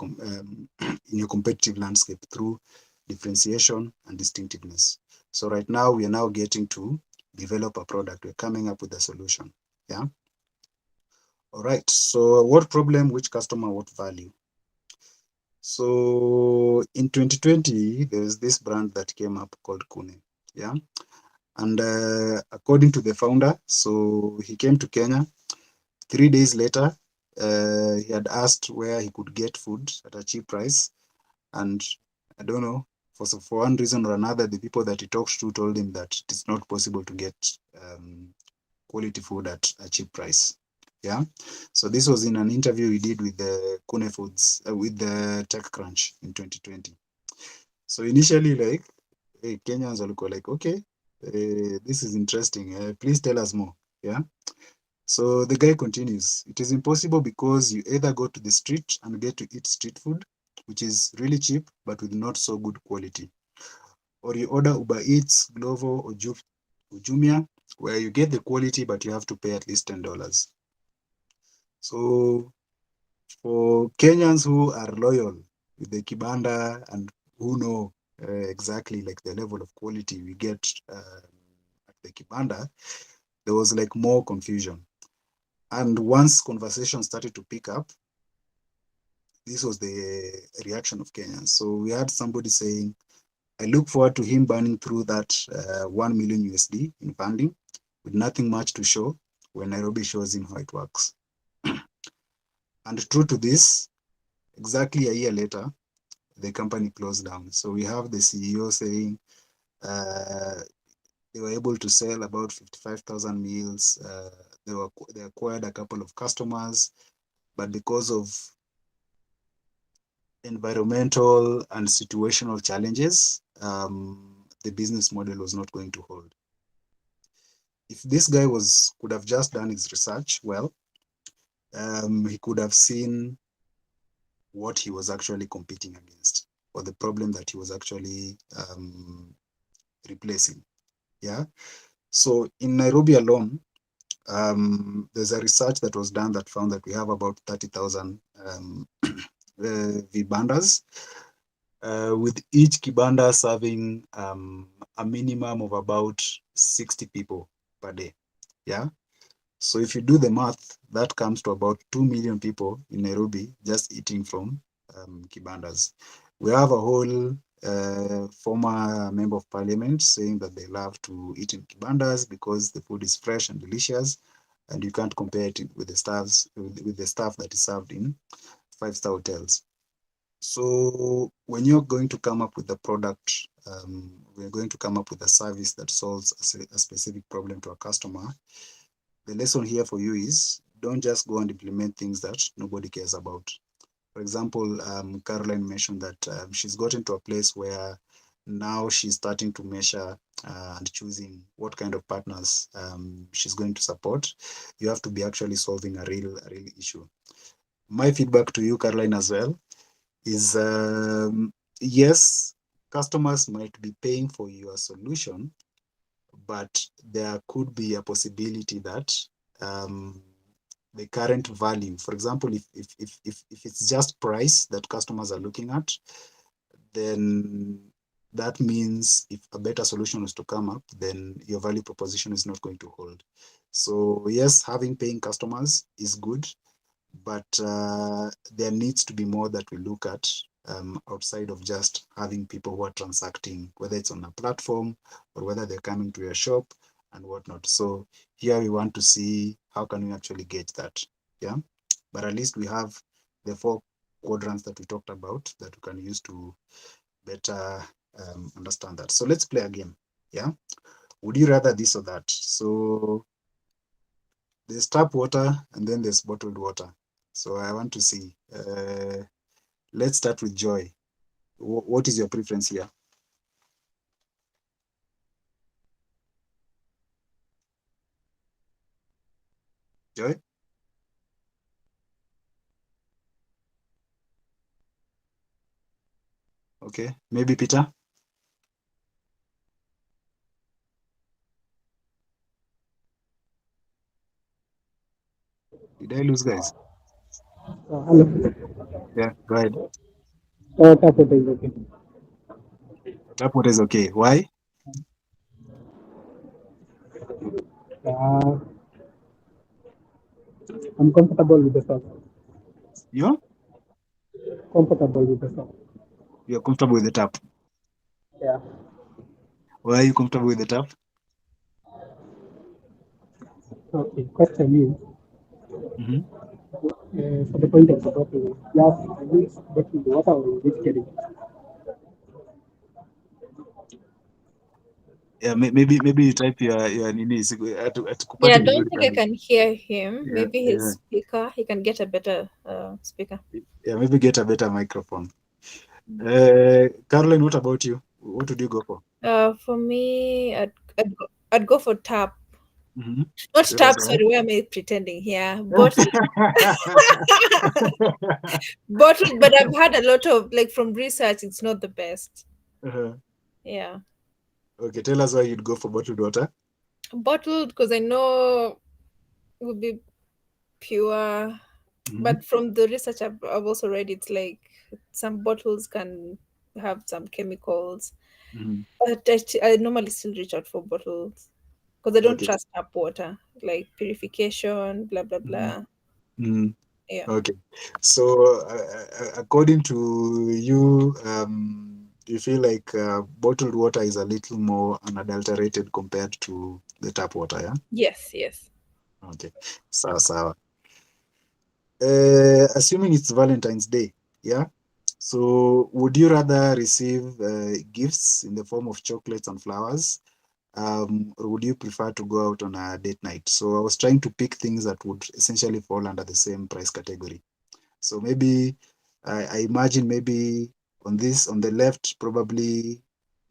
Speaker 1: in your competitive landscape through differentiation and distinctiveness. So right now we are now getting to develop a product. We're coming up with a solution. Yeah. All right. So what problem, which customer, what value? So in 2020, there was this brand that came up called Kune. Yeah. And according to the founder, so he came to Kenya. 3 days later, he had asked where he could get food at a cheap price. And I don't know, for one reason or another, the people that he talked to told him that it's not possible to get quality food at a cheap price. Yeah. So this was in an interview he did with the Kune Foods, with the TechCrunch in 2020. So initially, like, Kenyans were like, okay, this is interesting. Please tell us more. Yeah. So the guy continues, it is impossible because you either go to the street and get to eat street food, which is really cheap, but with not so good quality. Or you order Uber Eats, Glovo, or Jumia, where you get the quality, but you have to pay at least $10. So for Kenyans who are loyal with the Kibanda and who know exactly like the level of quality we get at the Kibanda, there was like more confusion. And once conversation started to pick up, this was the reaction of Kenyans. So we had somebody saying, I look forward to him burning through that 1 million USD in funding with nothing much to show when Nairobi shows him how it works. And true to this, exactly a year later, the company closed down. So we have the CEO saying uh, they were able to sell about 55,000 meals. They acquired a couple of customers, but because of environmental and situational challenges, the business model was not going to hold. If this guy could have just done his research well, he could have seen what he was actually competing against or the problem that he was actually replacing. Yeah. So in Nairobi alone, there's a research that was done that found that we have about 30,000 vibandas, with each kibanda serving a minimum of about 60 people per day. Yeah. So if you do the math, that comes to about 2 million people in Nairobi just eating from kibandas. We have a whole former member of parliament saying that they love to eat in kibandas because the food is fresh and delicious, and you can't compare it with the stuff that is served in five-star hotels. So when you're going to come up with a product, we're going to come up with a service that solves a specific problem to a customer. The lesson here for you is don't just go and implement things that nobody cares about. For example, Caroline mentioned that she's gotten to a place where now she's starting to measure and choosing what kind of partners she's going to support. You have to be actually solving a real issue. My feedback to you, Caroline, as well, is yes, customers might be paying for your solution, but there could be a possibility that the current value, for example, if it's just price that customers are looking at, then that means if a better solution is to come up, then your value proposition is not going to hold. So yes, having paying customers is good, but there needs to be more that we look at outside of just having people who are transacting, whether it's on a platform or whether they're coming to your shop and whatnot. So here we want to see how can we actually gauge that. Yeah, but at least we have the 4 quadrants that we talked about that we can use to better understand that. So let's play a game. Yeah, would you rather this or that? So there's tap water and then there's bottled water. So I want to see. Let's start with Joy. What is your preference here? Joy? Okay, maybe Peter? Did I lose guys?
Speaker 3: Hello.
Speaker 1: Yeah, go ahead.
Speaker 3: Tap water is okay.
Speaker 1: Tap water is okay. Why?
Speaker 3: Uh, I'm comfortable with the sauce.
Speaker 1: You're
Speaker 3: Comfortable with the sauce.
Speaker 1: you're comfortable with the tap.
Speaker 3: Yeah.
Speaker 1: Why are you comfortable with the tap?
Speaker 3: Okay. Question is,
Speaker 1: Mm-hmm.
Speaker 3: for the point of the bottle, yes, I mix bottled water or which carry.
Speaker 1: Yeah, maybe you type your nini
Speaker 2: Yeah, I
Speaker 1: atukupati
Speaker 2: don't
Speaker 1: vizuri
Speaker 2: think I
Speaker 1: Kali.
Speaker 2: can hear him.
Speaker 1: Yeah,
Speaker 2: Maybe his
Speaker 1: yeah,
Speaker 2: speaker, he can get a better speaker.
Speaker 1: yeah. Maybe get a better microphone. Caroline, what about you? What would you go for?
Speaker 2: For me, I'd go for tap.
Speaker 1: Mm-hmm.
Speaker 2: Not
Speaker 1: Tell us
Speaker 2: tap,
Speaker 1: why.
Speaker 2: sorry, where am I pretending here? Bottle. Bottle, but I've had a lot of, like, from research, it's not the best.
Speaker 1: Uh-huh.
Speaker 2: Yeah.
Speaker 1: Okay, tell us why you'd go for bottled water.
Speaker 2: Bottled, because I know would be pure.
Speaker 1: Mm-hmm.
Speaker 2: But from the research I've also read, it's like some bottles can have some chemicals.
Speaker 1: Mm-hmm.
Speaker 2: But I normally still reach out for bottles because I don't
Speaker 1: Okay.
Speaker 2: trust tap water, like purification, blah, blah,
Speaker 1: Mm-hmm.
Speaker 2: blah.
Speaker 1: Mm-hmm.
Speaker 2: Yeah.
Speaker 1: Okay. So, according to you, you feel like bottled water is a little more unadulterated compared to the tap water, yeah?
Speaker 2: Yes, yes.
Speaker 1: Okay. Sawa sawa. Assuming it's Valentine's Day, yeah? So, would you rather receive gifts in the form of chocolates and flowers, or would you prefer to go out on a date night? So, I was trying to pick things that would essentially fall under the same price category. So maybe I imagine maybe on the left, probably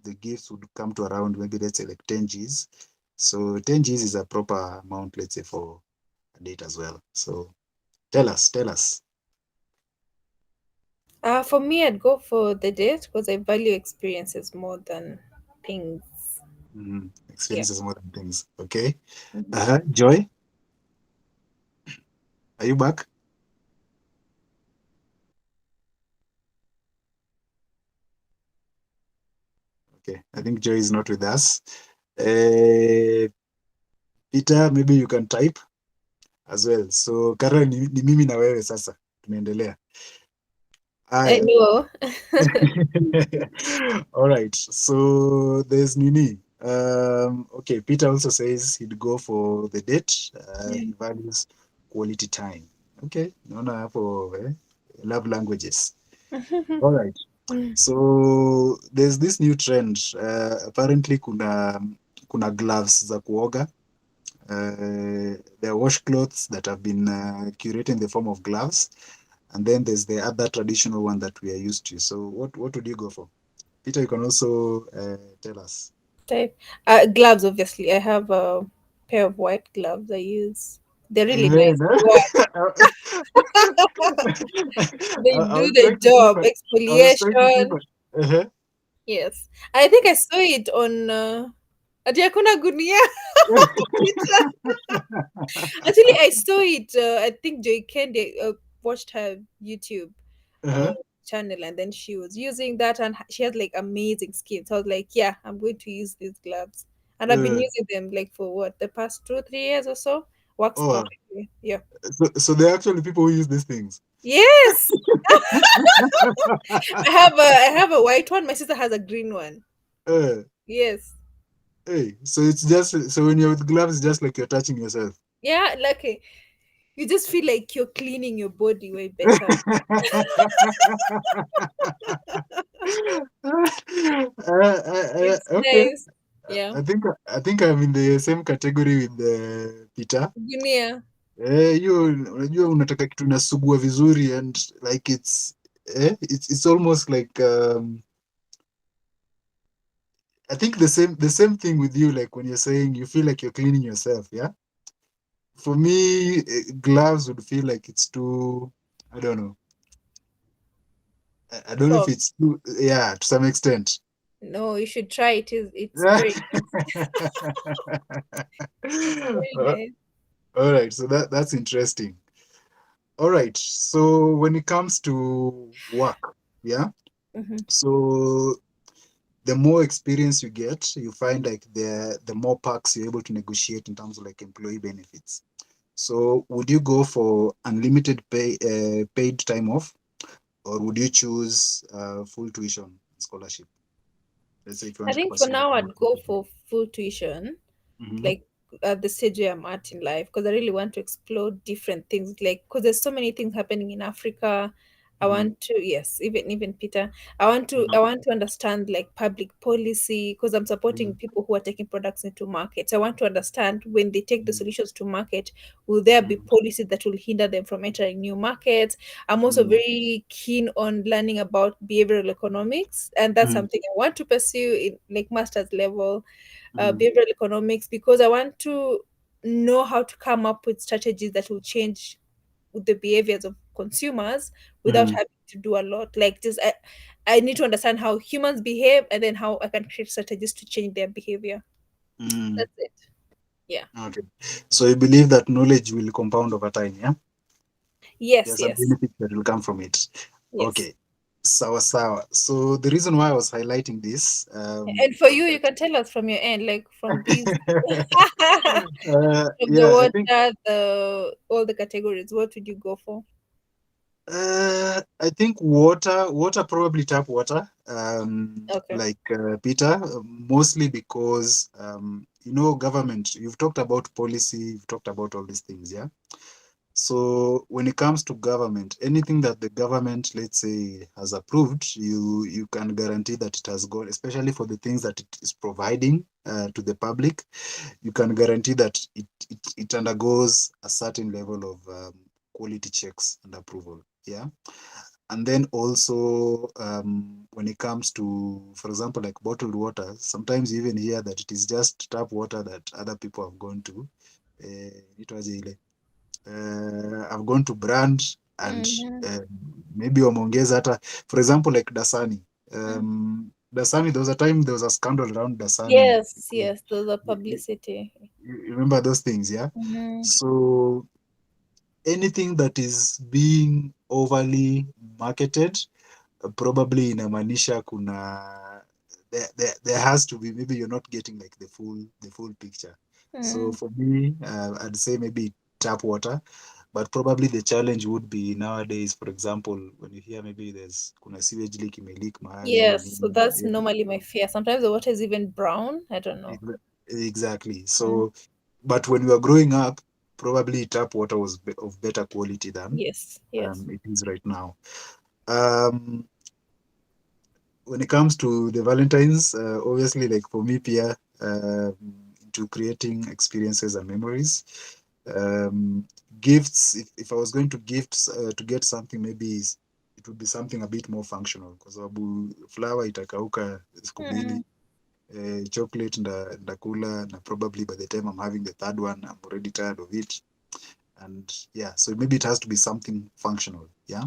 Speaker 1: the gifts would come to around maybe let's say like 10 Gs. So 10 Gs is a proper amount, let's say, for a date as well. So tell us.
Speaker 2: For me, I'd go for the date because I value experiences more than things. Yeah.
Speaker 1: Experiences more than things. Okay.
Speaker 2: Mhm.
Speaker 1: Joy, are you back? Okay. I think Joy is not with us. Uh, Peter, maybe you can type as well. So Kara ni mimi na wewe sasa. Tunaendelea.
Speaker 2: I
Speaker 1: Haya.
Speaker 2: know.
Speaker 1: All right. So there's Nini. Okay, Peter also says he'd go for the date. He values quality time. Okay, naona hapo love languages. All right. So there's this new trend. Apparently kuna gloves za kuoga. There are washcloths that have been curated in the form of gloves. And then there's the other traditional one that we are used to. So what would you go for? Peter, you can also tell us.
Speaker 2: Type. Gloves, obviously. I have a pair of white gloves I use. They're really
Speaker 1: Amen.
Speaker 2: nice. They
Speaker 1: I
Speaker 2: do
Speaker 1: was
Speaker 2: the
Speaker 1: trying to keep
Speaker 2: job.
Speaker 1: it. I was trying to keep
Speaker 2: Exfoliation.
Speaker 1: it. Uh-huh.
Speaker 2: Yes. I think I saw it on Ati hakuna gunia. Actually, I saw it. I think Joy Kendi watched her YouTube uh,
Speaker 1: Uh-huh.
Speaker 2: channel, and then she was using that, and she has like amazing skin. So I was like, yeah, I'm going to use these gloves, and I've been
Speaker 1: Uh,
Speaker 2: using them like for what, the past 2 3 years or so. Works
Speaker 1: oh,
Speaker 2: perfectly. Yeah.
Speaker 1: so there are actually people who use these things.
Speaker 2: Yes, I have a white one. My sister has a green one.
Speaker 1: Uh,
Speaker 2: Yes.
Speaker 1: hey, so it's just so when you're with gloves, it's just like you're touching yourself.
Speaker 2: Yeah, like you just feel like you're cleaning your body way better. It's
Speaker 1: Okay.
Speaker 2: nice. Yeah.
Speaker 1: I think I'm in the same category with Peter.
Speaker 2: Guinea.
Speaker 1: Hiyo unajua unataka kitu inasugua vizuri and like it's almost like I think the same thing with you, like when you're saying you feel like you're cleaning yourself, yeah. For me, gloves would feel like it's too, I don't know. I don't know if
Speaker 2: Soft.
Speaker 1: it's too, yeah, to some extent.
Speaker 2: No, you should try it. It's
Speaker 1: Uh,
Speaker 2: very very nice.
Speaker 1: all right, so that's interesting. All right, so when it comes to work, yeah.
Speaker 2: Mm-hmm.
Speaker 1: So the more experience you get, you find like the more perks you're able to negotiate in terms of like employee benefits. So would you go for unlimited paid time off, or would you choose full tuition and scholarship? Let's say if you
Speaker 2: I
Speaker 1: want to
Speaker 2: think for
Speaker 1: pursue like
Speaker 2: now
Speaker 1: more.
Speaker 2: I'd go for full tuition,
Speaker 1: Mm-hmm.
Speaker 2: like at the stage where I'm at in life, because I really want to explore different things. Like, because there's so many things happening in Africa. I
Speaker 1: Mm-hmm.
Speaker 2: want to, yes, even Peter. I want to understand like public policy, because I'm supporting people who are taking products into markets. I want to understand when they take the solutions to market, will there be
Speaker 1: Mm-hmm.
Speaker 2: policies that will hinder them from entering new markets? I'm also
Speaker 1: Mm-hmm.
Speaker 2: very keen on learning about behavioral economics, and that's
Speaker 1: Mm-hmm.
Speaker 2: something I want to pursue in like master's level,
Speaker 1: Mm-hmm.
Speaker 2: behavioral economics, because I want to know how to come up with strategies that will change the behaviors of consumers without
Speaker 1: Mm-hmm.
Speaker 2: having to do a lot. Like just I need to understand how humans behave and then how I can create strategies to change their behavior.
Speaker 1: Mm-hmm.
Speaker 2: That's it. Yeah.
Speaker 1: Okay. So you believe that knowledge will compound over time, yeah?
Speaker 2: Yes,
Speaker 1: There's a
Speaker 2: yes,
Speaker 1: benefit that will come from it.
Speaker 2: yes.
Speaker 1: Okay. Sawa sawa. So the reason why I was highlighting this,
Speaker 2: And for
Speaker 1: was
Speaker 2: you, you
Speaker 1: that
Speaker 2: can tell us from your end, like from these from the
Speaker 1: yeah, I think
Speaker 2: water, the all the categories, what would you go for?
Speaker 1: I think water probably tap water.
Speaker 2: Okay.
Speaker 1: Like Peter, mostly because government. You've talked about policy, you've talked about all these things, yeah. So when it comes to government, anything that the government, let's say, has approved, you can guarantee that it has gone, especially for the things that it is providing to the public. You can guarantee that it undergoes a certain level of quality checks and approval. Yeah. And then also, when it comes to, for example, like bottled water, sometimes you even hear that it is just tap water that other people have gone to. It was I've gone to brand and
Speaker 2: Mm-hmm.
Speaker 1: maybe wameongeza hata, for example, like Dasani. Dasani, there was a time there was a scandal around Dasani.
Speaker 2: Yes, yes, those are publicity.
Speaker 1: You remember those things, yeah?
Speaker 2: Mm-hmm.
Speaker 1: So anything that is being overly marketed, probably inamaanisha there has to be, maybe you're not getting like the full picture. So
Speaker 2: Mm-hmm.
Speaker 1: for me, I'd say maybe tap water, but probably the challenge would be nowadays, for example, when you hear maybe there's kuna sewage leak imeleak mahali
Speaker 2: Yes, so
Speaker 1: nini,
Speaker 2: that's
Speaker 1: yeah,
Speaker 2: normally my fear. Sometimes the water is even brown. I don't know.
Speaker 1: exactly.
Speaker 2: Mm.
Speaker 1: So, but when we were growing up, probably tap water was of better quality than
Speaker 2: Yes, yes.
Speaker 1: it is right now. Um, when it comes to the Valentines, obviously, like for me, Pia, into creating experiences and memories. Um, Gifts, if I was going to to get something, maybe it would be something a bit more functional, kwa sababu flower itakauka siku mbili.
Speaker 2: Mm.
Speaker 1: Chocolate ndakula, na probably by the time I'm having the third one, I'm already tired of it. And yeah, so maybe it has to be something functional. Yeah.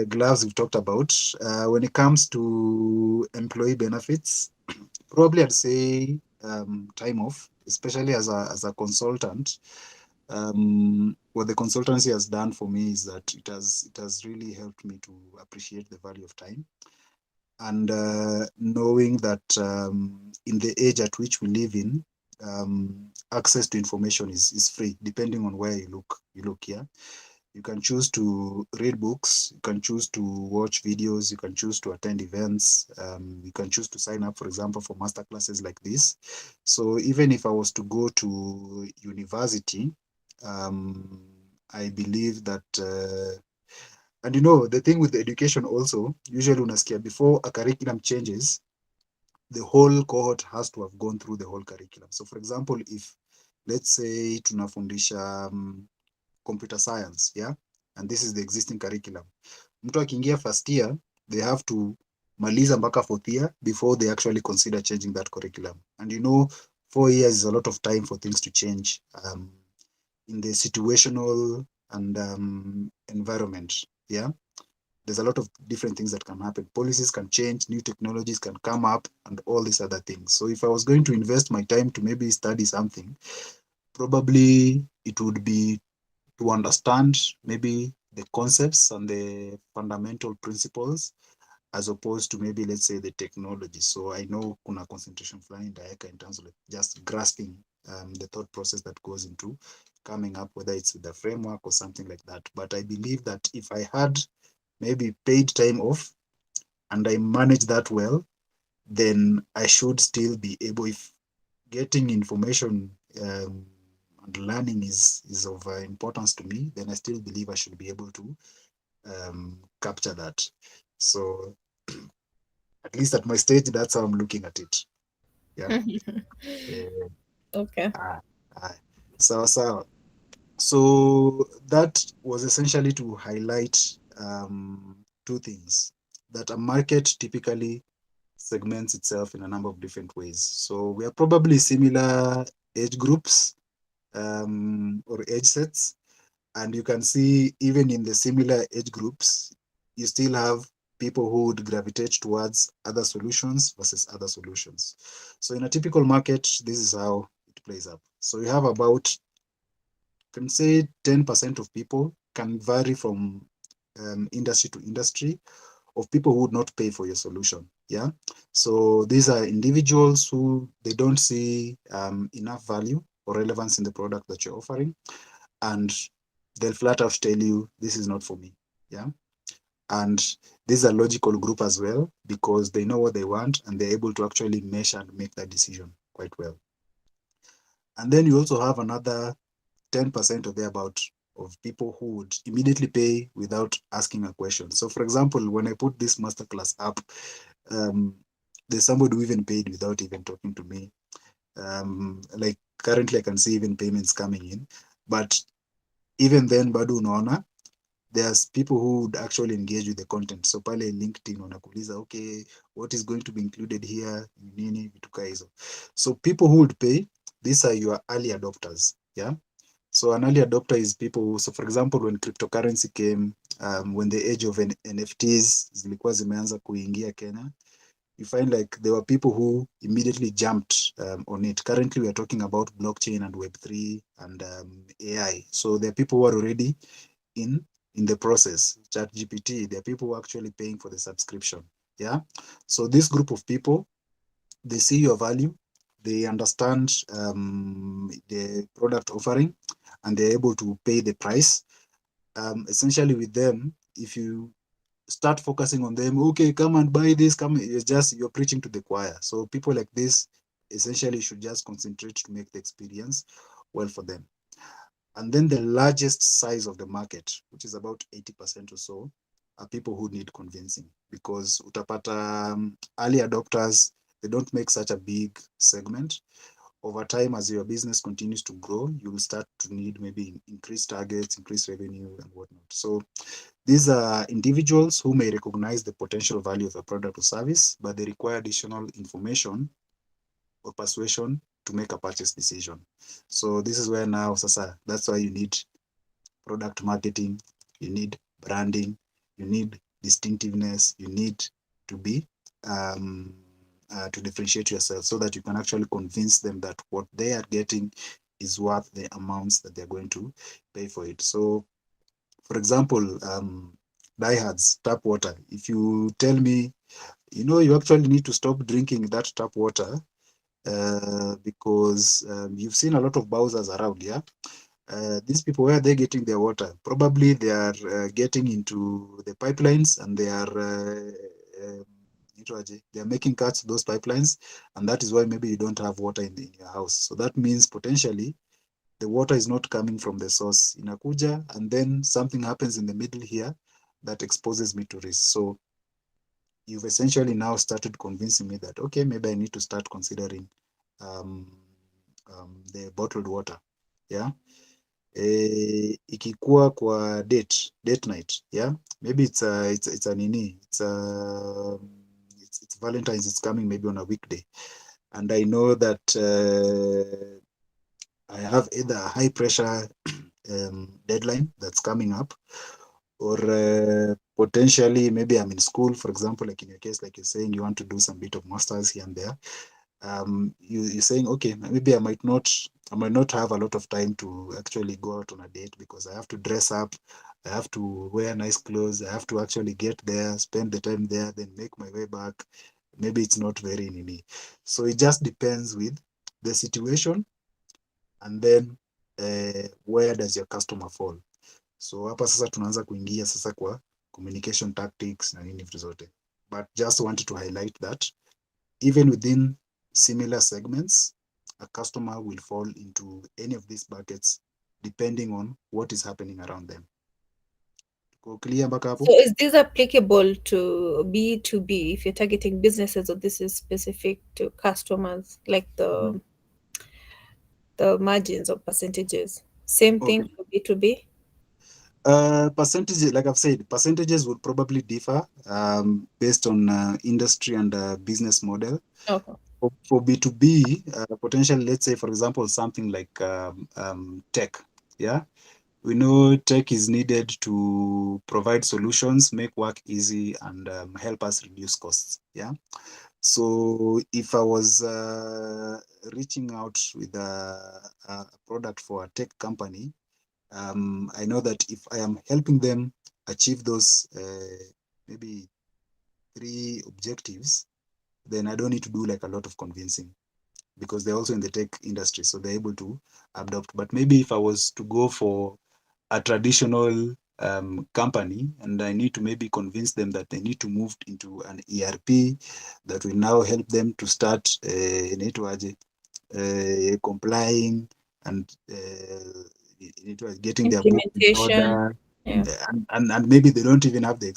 Speaker 1: Gloves we've talked about. When it comes to employee benefits, probably I'd say time off, especially as a consultant. What the consultancy has done for me is that it has really helped me to appreciate the value of time, and knowing that in the age at which we live in, access to information is free depending on where you look here. You can choose to read books, you can choose to watch videos, you can choose to attend events, you can choose to sign up, for example, for master classes like this. So even if I was to go to university, um, I believe that, and the thing with the education also, usually unasikia before a curriculum changes, the whole cohort has to have gone through the whole curriculum. So for example, if let's say tunafundisha computer science, yeah, and this is the existing curriculum, mtu akiingia first year, they have to maliza mpaka fourth year before they actually consider changing that curriculum. And 4 years is a lot of time for things to change in the situational and environment. Yeah, there's a lot of different things that can happen. Policies can change, new technologies can come up, and all these other things. So if I was going to invest my time to maybe study something, probably it would be to understand maybe the concepts and the fundamental principles, as opposed to maybe, let's say, the technology. So I know kuna concentration fulani ndaweka in terms of just grasping the thought process that goes into coming up, whether it's with the framework or something like that. But I believe that if I had maybe paid time off and I manage that well, then I should still be able, if getting information and learning is of importance to me, then I still believe I should be able to capture that. So at least at my stage, that's how I'm looking at it. Yeah. Uh,
Speaker 2: Okay.
Speaker 1: ah, ah. So that was essentially to highlight two things: that a market typically segments itself in a number of different ways. So we are probably similar age groups or age sets. And you can see even in the similar age groups, you still have people who would gravitate towards other solutions versus other solutions. So in a typical market, this is how it plays up. So you have about, can say 10% of people, can vary from industry to industry, of people who would not pay for your solution. Yeah. So these are individuals who they don't see enough value or relevance in the product that you're offering, and they'll flat out tell you this is not for me. Yeah. And this is a logical group as well, because they know what they want and they're able to actually measure and make that decision quite well. And then you also have another 10% or thereabout of people who would immediately pay without asking a question. So for example, when I put this masterclass up, um, there's somebody who even paid without even talking to me. Like currently I can see even payments coming in, but even then bado unaona there's people who would actually engage with the content. So pale LinkedIn wanakuuliza, okay, what is going to be included here, nini vitu kaa hizo. So people who would pay, these are your early adopters. Yeah. So an early adopter is people who, so for example, when cryptocurrency came, when the age of NFTs zilikuwa zimeanza kuingia Kenya, you find like there were people who immediately jumped on it. Currently, we are talking about blockchain and Web3 and AI. So there are people who are already in the process. ChatGPT, there are people who are actually paying for the subscription. Yeah. So this group of people, they see your value, they understand the product offering, and they're able to pay the price. Essentially, with them, if you start focusing on them, okay, come and buy this, come, you're preaching to the choir. So people like this essentially should just concentrate to make the experience well for them. And then the largest size of the market, which is about 80% or so, are people who need convincing, because utapata early adopters, they don't make such a big segment. Over time, as your business continues to grow, you will start to need maybe increased targets, increased revenue, and whatnot. So these are individuals who may recognize the potential value of a product or service, but they require additional information or persuasion to make a purchase decision. So this is where now, sasa, that's why you need product marketing, you need branding, you need distinctiveness, you need to be to differentiate yourself so that you can actually convince them that what they are getting is worth the amounts that they're going to pay for it. So, for example, diehards, tap water. If you tell me, you actually need to stop drinking that tap water because you've seen a lot of Bowsers around, yeah? These people, where are they getting their water? Probably they are getting into the pipelines, and they are they are making cuts to those pipelines, and that is why maybe you don't have water in your house. So that means potentially the water is not coming from the source, inakuja, and then something happens in the middle here that exposes me to risk. So you've essentially now started convincing me that, okay, maybe I need to start considering the bottled water. Yeah. Ikikuwa kwa date night, yeah, maybe it's a nini, it's Valentine's, it's coming maybe on a weekday, and I know that I have either a high pressure deadline that's coming up, or potentially maybe I'm in school, for example, like in your case, like you're saying, you want to do some bit of masters here and there. You're saying, okay, maybe I might not have a lot of time to actually go out on a date because I have to dress up, I have to wear nice clothes, I have to actually get there, spend the time there, then make my way back. Maybe it's not very needy. So it just depends with the situation, and then where does your customer fall. So hapa sasa tunaanza kuingia sasa kwa communication tactics na nini vitu zote, but just wanted to highlight that even within similar segments, a customer will fall into any of these buckets depending on what is happening around them. Tuko clear mpaka hapo?
Speaker 2: So is this applicable to B2B if you're targeting businesses, or this is specific to customers, like the margins or percentages? Same thing
Speaker 1: Okay.
Speaker 2: for B2B?
Speaker 1: Percentages, like I've said, percentages would probably differ based on industry and business model.
Speaker 2: Okay.
Speaker 1: For B2B, potentially, let's say, for example, something like tech. Yeah. We know tech is needed to provide solutions, make work easy, and help us reduce costs. Yeah. So if I was reaching out with a product for a tech company, I know that if I am helping them achieve those maybe 3 objectives, then I don't need to do like a lot of convincing because they're also in the tech industry, so they're able to adopt. But maybe if I was to go for a traditional company and I need to maybe convince them that they need to move into an ERP that will now help them to start complying and getting their books in
Speaker 2: Implementation.
Speaker 1: order.
Speaker 2: Yeah.
Speaker 1: And maybe they don't even have the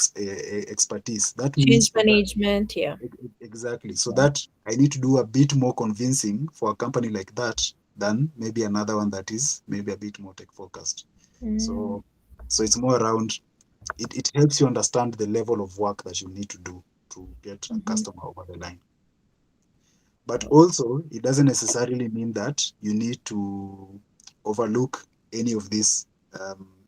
Speaker 1: expertise. That means
Speaker 2: Change
Speaker 1: for that,
Speaker 2: management. Yeah.
Speaker 1: exactly. So
Speaker 2: Yeah.
Speaker 1: that I need to do a bit more convincing for a company like that than maybe another one that is maybe a bit more tech focused.
Speaker 2: Mm.
Speaker 1: So it's more around it helps you understand the level of work that you need to do to get a
Speaker 2: Mhm.
Speaker 1: customer over the line. But also, it doesn't necessarily mean that you need to overlook any of these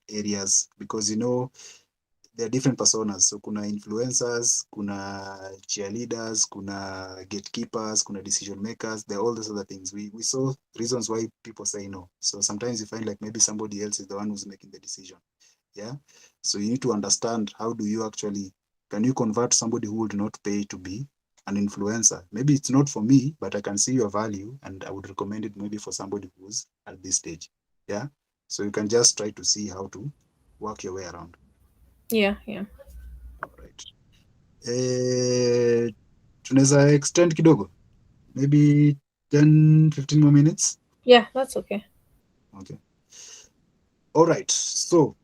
Speaker 1: areas because there are different personas. So kuna influencers, kuna cheerleaders, kuna gatekeepers, kuna decision makers. There are all those other things. We saw reasons why people say no. So sometimes you find like maybe somebody else is the one who's making the decision. Yeah. So you need to understand how do you actually can you convert somebody who would not pay to be an influencer? Maybe it's not for me, but I can see your value and I would recommend it maybe for somebody who's at this stage. Yeah. So you can just try to see how to work your way around.
Speaker 2: Yeah. Yeah.
Speaker 1: All right. Tunaweza extend kidogo. Maybe 10, 15 more minutes.
Speaker 2: Yeah. That's okay.
Speaker 1: Okay. All right. So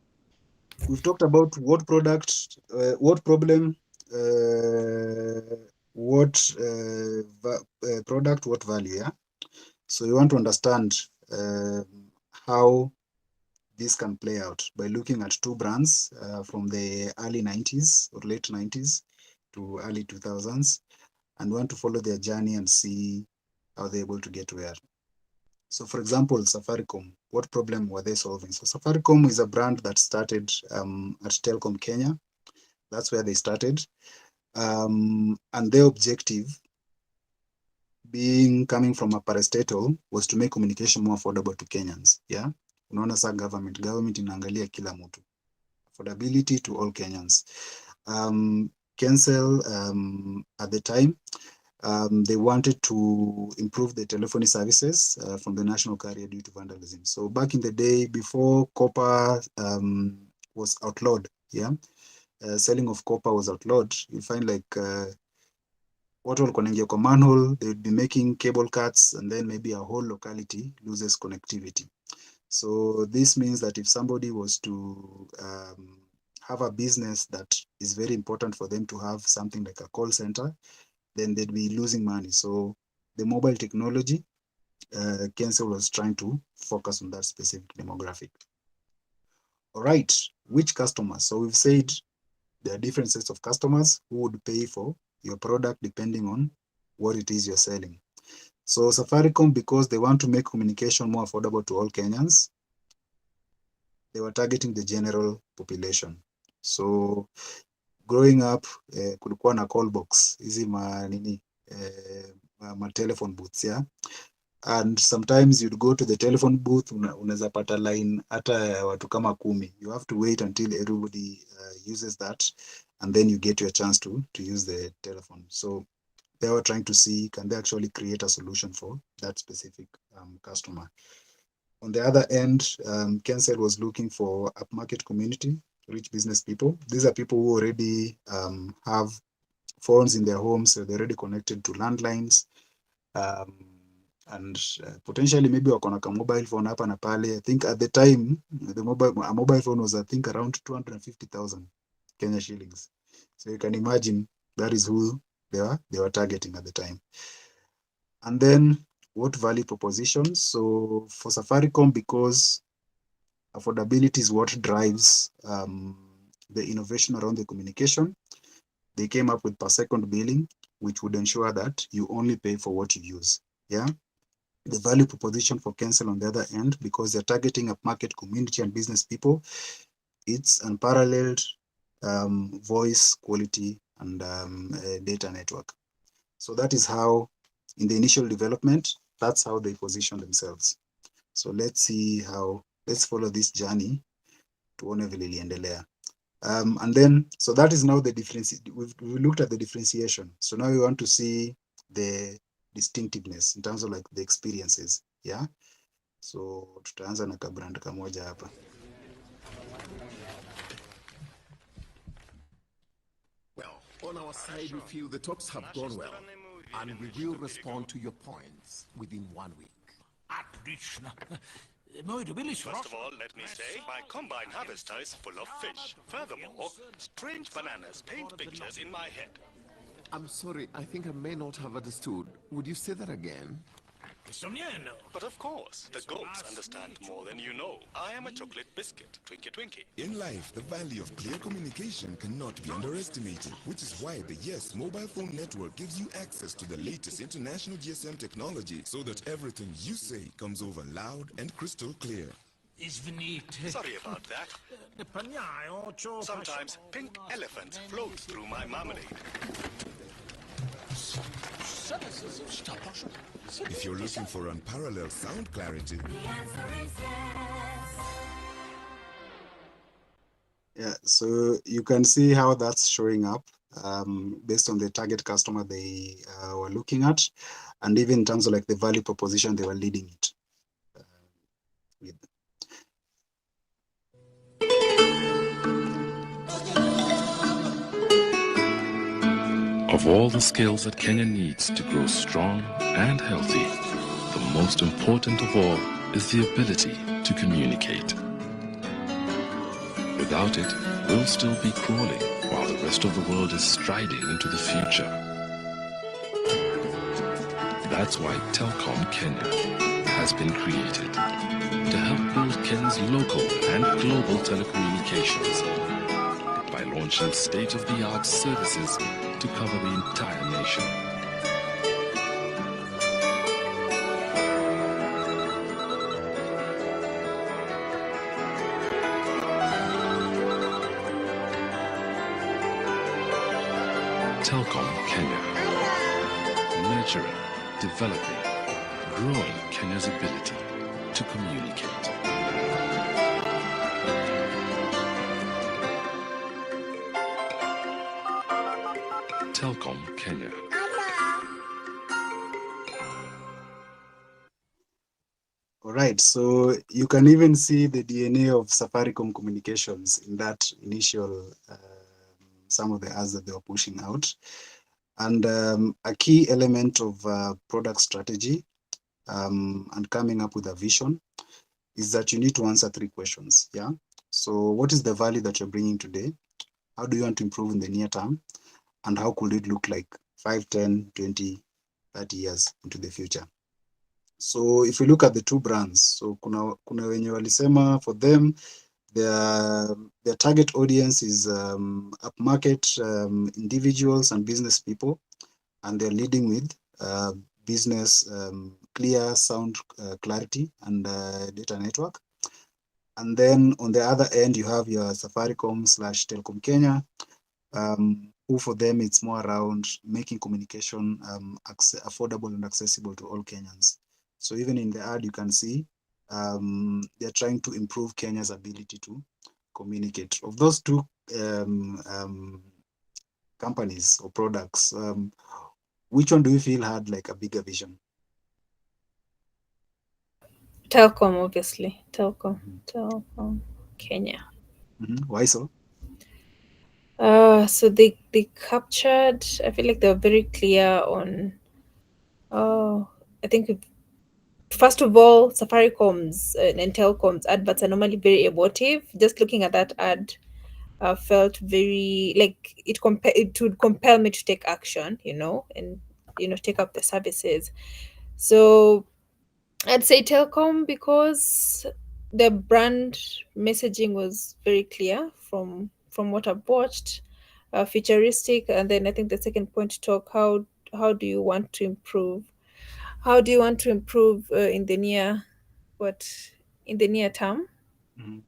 Speaker 1: we've talked about what product, what problem, what product, what value. Yeah. So you want to understand how this can play out by looking at 2 brands from the early 90s or late 90s to early 2000s, and want to follow their journey and see how they're able to get where. So, for example, Safaricom, what problem were they solving? So, Safaricom is a brand that started at Telcom Kenya. That's where they started. And their objective, being coming from a parastatal, was to make communication more affordable to Kenyans. Yeah. Unaona sa government inaangalia kila mtu. Affordability to all Kenyans. Kensel, at the time, they wanted to improve the telephony services from the national carrier due to vandalism. So back in the day, before copper was outlawed, yeah, selling of copper was outlawed. You find like watu walikuwa wanaingia kwa manhole, they would be making cable cuts, and then maybe a whole locality loses connectivity. So this means that if somebody was to have a business that is very important for them to have something like a call center, then they'd be losing money. So the mobile technology, Kensel was trying to focus on that specific demographic. All right, which customers? So we've said there are different sets of customers who would pay for your product depending on what it is you're selling. So Safaricom, because they want to make communication more affordable to all Kenyans, they were targeting the general population. So growing up, kulikuwa na call box, hizi ma telephone booths, yeah. And sometimes you'd go to the telephone booth, unaweza pata line hata watu kama 10. You have to wait until everybody uses that, and then you get your chance to use the telephone. So they were trying to see, can they actually create a solution for that specific customer? On the other end, Kensel was looking for upmarket community, rich business people. These are people who already have phones in their homes, so they're already connected to landlines. And potentially maybe wako na mobile phone hapa na pale. I think at the time a mobile phone was, I think, around 250,000 Kenya shillings. So you can imagine that is who they were targeting at the time. And then what value propositions? So for Safaricom, because affordability is what drives the innovation around the communication, they came up with per second billing, which would ensure that you only pay for what you use. Yeah. The value proposition for Kensel on the other end, because they're targeting a market community and business people, it's unparalleled voice quality and data network. So that is how, in the initial development, that's how they position themselves. So let's follow this journey tuone vile iliendelea. And then, so that is now the difference. We've looked at the differentiation. So now we want to see the distinctiveness in terms of like the experiences. Yeah. So tutaanza na kabrand kamoja hapa.
Speaker 9: Well, on our side, we feel the talks have gone well, and we will respond to your points within 1 week.
Speaker 10: First of all, let me say, my combine harvester is full of fish. Furthermore, strange bananas paint pictures in my head.
Speaker 9: I'm sorry, I think I may not have understood. Would you say that again?
Speaker 10: But of course, the goats understand more than you know. I am a chocolate biscuit, Twinkie Twinkie.
Speaker 11: In life, the value of clear communication cannot be underestimated, which is why the Yes mobile phone network gives you access to the latest international GSM technology so that everything you say comes over loud and crystal clear.
Speaker 10: Sorry about that. Sometimes pink elephants float through my marmalade.
Speaker 11: If you're looking for unparalleled sound clarity,
Speaker 5: The answer is yes.
Speaker 1: Yeah, so you can see how that's showing up based on the target customer they were looking at, and even in terms of like the value proposition they were leading it with.
Speaker 12: Of all the skills that Kenya needs to grow strong and healthy, the most important of all is the ability to communicate. Without it, we'll still be crawling while the rest of the world is striding into the future. That's why Telkom Kenya has been created to help build Kenya's local and global telecommunications by launching state-of-the-art services to cover the entire nation. Telkom Kenya, nurturing, developing, growing Kenya's ability to communicate. Telkom Kenya.
Speaker 1: All right, so you can even see the DNA of Safaricom Communications in that initial, some of the ads that they were pushing out. And a key element of product strategy and coming up with a vision is that you need to answer 3 questions. Yeah. So what is the value that you're bringing today? How do you want to improve in the near term? And how could it look like 5, 10, 20, 30 years into the future? So if we look at the two brands, so kuna wenye walisema for them their target audience is upmarket individuals and business people, and they're leading with business clear sound clarity and data network. And then on the other end, you have your Safaricom / Telkom Kenya, who for them it's more around making communication affordable and accessible to all Kenyans. So even in the ad, you can see they're trying to improve Kenya's ability to communicate. Of those two companies or products, which one do you feel had like a bigger vision?
Speaker 2: Telcom, obviously. Telcom, Kenya.
Speaker 1: Why so?
Speaker 2: So they captured. I feel like they were very clear on. Oh, I think first of all, Safaricom's and Telcom's adverts are normally very emotive. Just looking at that ad, felt very like it would compel me to take action, and take up the services. So I'd say Telcom because the brand messaging was very clear from what I've watched, futuristic, and then I think the second point to talk how do you want to improve? How do you want to improve in the what in the near term?
Speaker 1: Mm-hmm.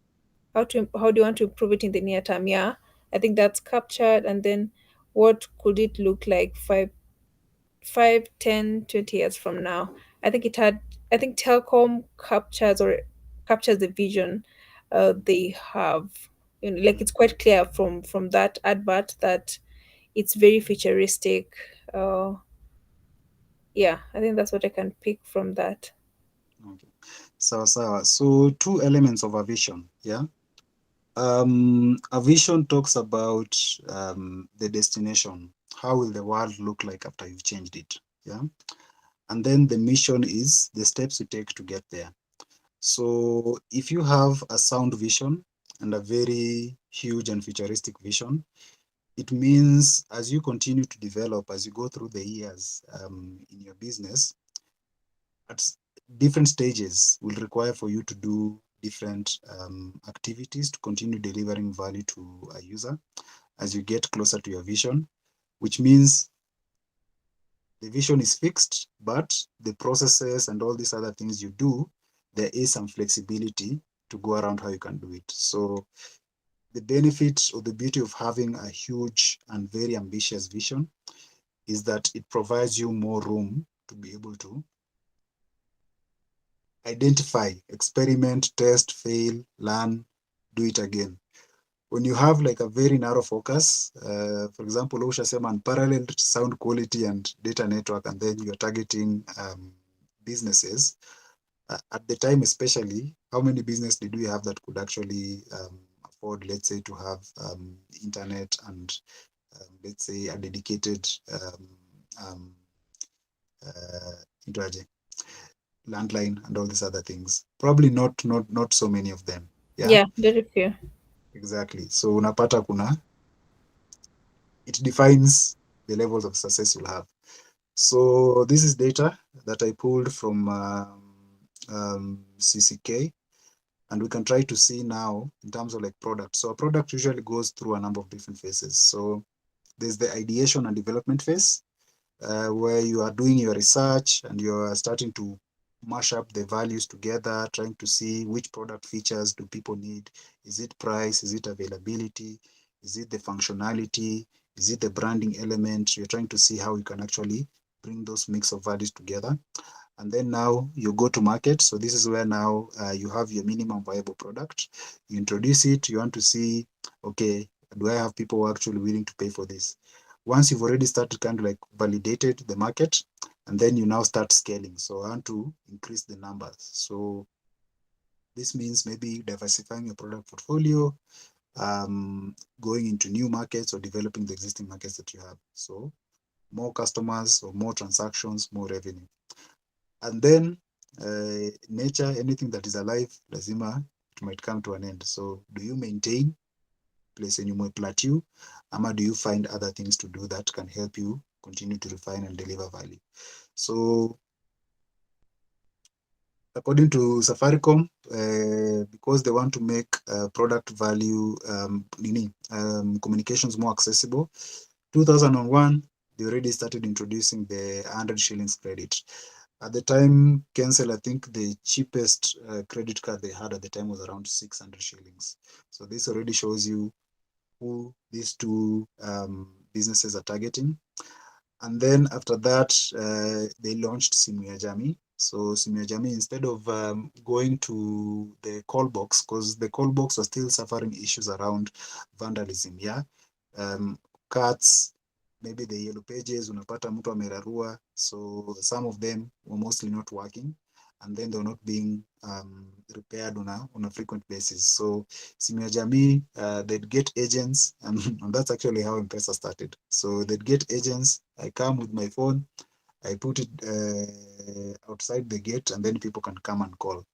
Speaker 2: How do you want to improve it in the near term? Yeah, I think that's captured. And then what could it look like 5, 10, 20 years from now? I think Telcom captures the vision they have. Like it's quite clear from that advert that it's very futuristic. Yeah, I think that's what I can pick from that.
Speaker 1: Okay. So two elements of a vision, yeah. A vision talks about the destination. How will the world look like after you've changed it? Yeah. And then the mission is the steps you take to get there. So if you have a sound vision and a very huge and futuristic vision, it means as you continue to develop, as you go through the years in your business, at different stages will require for you to do different activities to continue delivering value to a user as you get closer to your vision, which means the vision is fixed, but the processes and all these other things you do, there is some flexibility to go around how you can do it. So the benefit or the beauty of having a huge and very ambitious vision is that it provides you more room to be able to identify, experiment, test, fail, learn, do it again. When you have like a very narrow focus, for example, ushasema unparalleled sound quality and data network, and then you're targeting businesses, at the time especially, how many business did we have that could actually afford, let's say, to have internet and let's say a dedicated intraje landline and all these other things? Probably not so many of them. Yeah,
Speaker 2: Yeah, very few.
Speaker 1: exactly. So unapata kuna it defines the levels of success you'll have. So this is data that I pulled from CCK, and we can try to see now in terms of like product. So a product usually goes through a number of different phases. So there's the ideation and development phase, where you are doing your research and you are starting to mash up the values together, trying to see which product features do people need. Is it price? Is it availability? Is it the functionality? Is it the branding element? You're trying to see how you can actually bring those mix of values together. And then now you go to market. So this is where now you have your minimum viable product. You introduce it. You want to see, okay, do I have people who are actually willing to pay for this? Once you've already started kind of like validated the market, and then you now start scaling. So I want to increase the numbers. So this means maybe diversifying your product portfolio, going into new markets or developing the existing markets that you have. So more customers or more transactions, more revenue. And then nature, anything that is alive, lazima it might come to an end. So do you maintain place yenye plateau, ama do you find other things to do that can help you continue to refine and deliver value? So according to Safaricom, because they want to make product value communications more accessible, 2001 they already started introducing the 100 shillings credit. At the time, Cancel, I think the cheapest credit card they had at the time was around 600 shillings. So this already shows you who these two businesses are targeting. And then after that, they launched Simu ya Jamii. So Simu ya Jamii, instead of going to the call box, because the call box was still suffering issues around vandalism, yeah, cards, maybe the yellow pages, unapata mtu amerarua. So some of them were mostly not working, and then they were not being repaired on a frequent basis. So Simu ya Jamii, they'd get agents, and that's actually how M-Pesa started. So they'd get agents. I come with my phone, I put it outside the gate, and then people can come and call.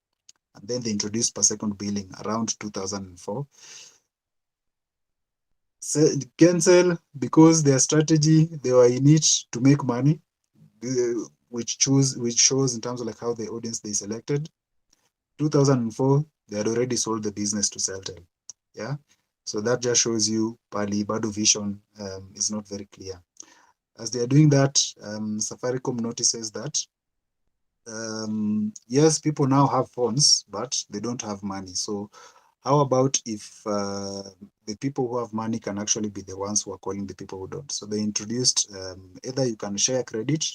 Speaker 1: And then they introduced per second billing around 2004. So Cancel, because their strategy, they were in it to make money, which shows in terms of like how the audience they selected. 2004, they had already sold the business to Celtel. Yeah. So that just shows you Pali Bado vision is not very clear. As they are doing that, Safaricom notices that yes, people now have phones, but they don't have money. So how about if the people who have money can actually be the ones who are calling the people who don't? So they introduced either you can share credit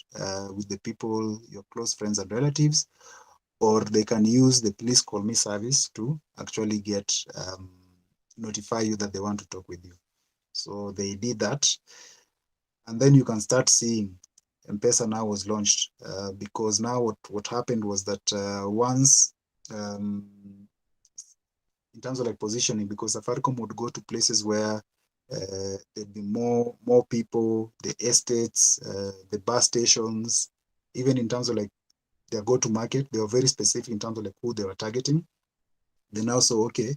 Speaker 1: with the people, your close friends and relatives, or they can use the please call me service to actually get notify you that they want to talk with you. So they did that, and then you can start seeing M-Pesa now was launched because now what happened was that once in terms of like positioning, because Safaricom would go to places where there'd be more people, the estates, the bus stations, even in terms of like their go-to market, they were very specific in terms of like who they were targeting. Then also, okay,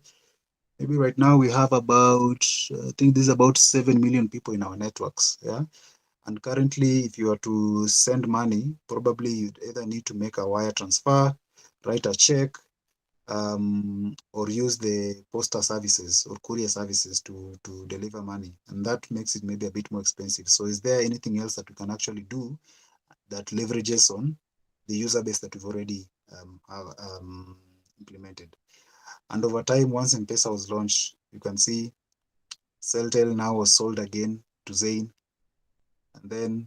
Speaker 1: maybe right now we have about, I think there's about 7 million people in our networks. Yeah. And currently, if you are to send money, probably you'd either need to make a wire transfer, write a check, or use the postal services or courier services to deliver money. And that makes it maybe a bit more expensive. So is there anything else that we can actually do that leverages on the user base that we've already have, implemented? And over time, once M-Pesa was launched, you can see Celtel now was sold again to Zain, and then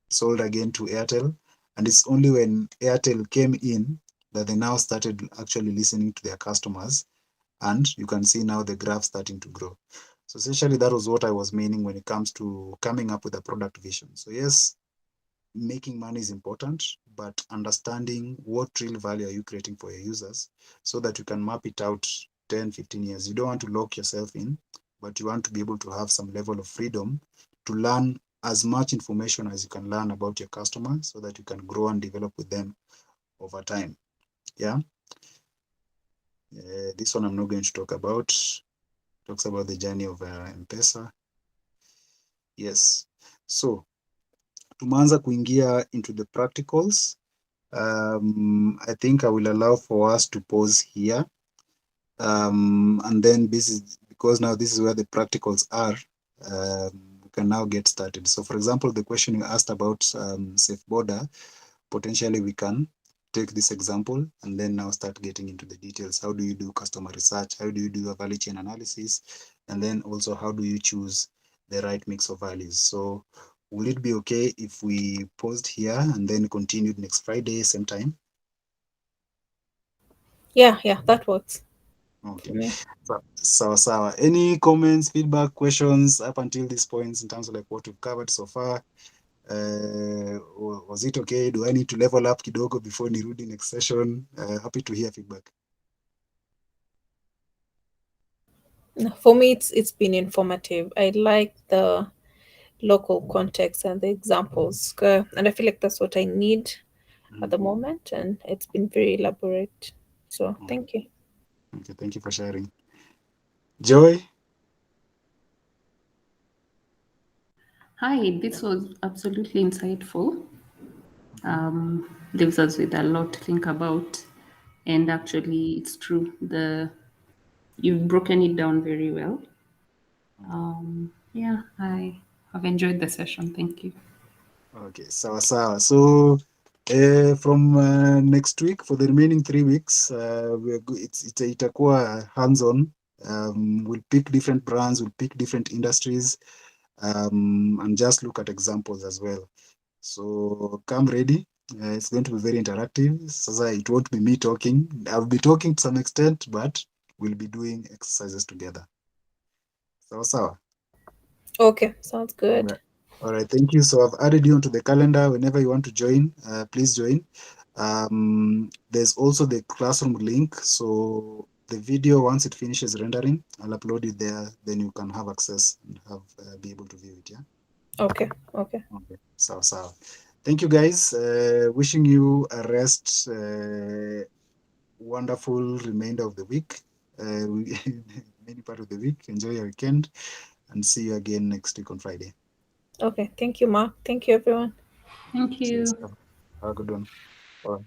Speaker 1: sold again to Airtel. And it's only when Airtel came in that they now started actually listening to their customers. And you can see now the graph starting to grow. So essentially, that was what I was meaning when it comes to coming up with a product vision. So yes, making money is important, but understanding what real value are you creating for your users so that you can map it out 10, 15 years. You don't want to lock yourself in, but you want to be able to have some level of freedom to learn as much information as you can learn about your customer so that you can grow and develop with them over time. Yeah. This one I'm not going to talk about. Talks about the journey of M-Pesa. Yes. So tumeanza kuingia into the practicals. I think I will allow for us to pause here. And then this is because now this is where the practicals are. We can now get started. So for example, the question you asked about safe border, potentially we can take this example and then now start getting into the details. How do you do customer research? How do you do a value chain analysis? And then also how do you choose the right mix of values? So will it be okay if we paused here and then continued next Friday, same time?
Speaker 2: Yeah, that works for
Speaker 1: Okay.
Speaker 2: me.
Speaker 1: So, any comments, feedback, questions up until this point in terms of like what we've covered so far? Was it okay? Do I need to level up kidogo before nirudi next session? Happy to hear feedback.
Speaker 2: No, for me, it's been informative. I like the local context and the examples, and I feel like that's what I need at the moment, and it's been very elaborate. So thank you.
Speaker 1: Okay, thank you for sharing. Joy?
Speaker 7: Hi, this was absolutely insightful. Leaves us with a lot to think about. And actually, it's true. You've broken it down very well. Yeah, I have enjoyed the session. Thank you.
Speaker 1: Okay, sawa. So from next week for the remaining 3 weeks, itakuwa hands-on. We'll pick different brands, we'll pick different industries, and just look at examples as well. So come ready. It's going to be very interactive. Sasa it won't be me talking. I'll be talking to some extent, but we'll be doing exercises together. Sawa.
Speaker 2: Okay, sounds
Speaker 1: All
Speaker 2: good.
Speaker 1: right. All right. Thank you. So I've added you onto the calendar. Whenever you want to join, please join. There's also the classroom link. So the video, once it finishes rendering, I'll upload it there. Then you can have access and have be able to view it. Yeah.
Speaker 2: Okay.
Speaker 1: Okay. Sawa. Thank you, guys. Wishing you a rest. Wonderful remainder of the week. Many part of the week. Enjoy your weekend, and see you again next week on Friday.
Speaker 2: Okay. Thank you, Mark. Thank you, everyone.
Speaker 7: Thank
Speaker 1: Cheers.
Speaker 7: you.
Speaker 1: Have a good one. Bye.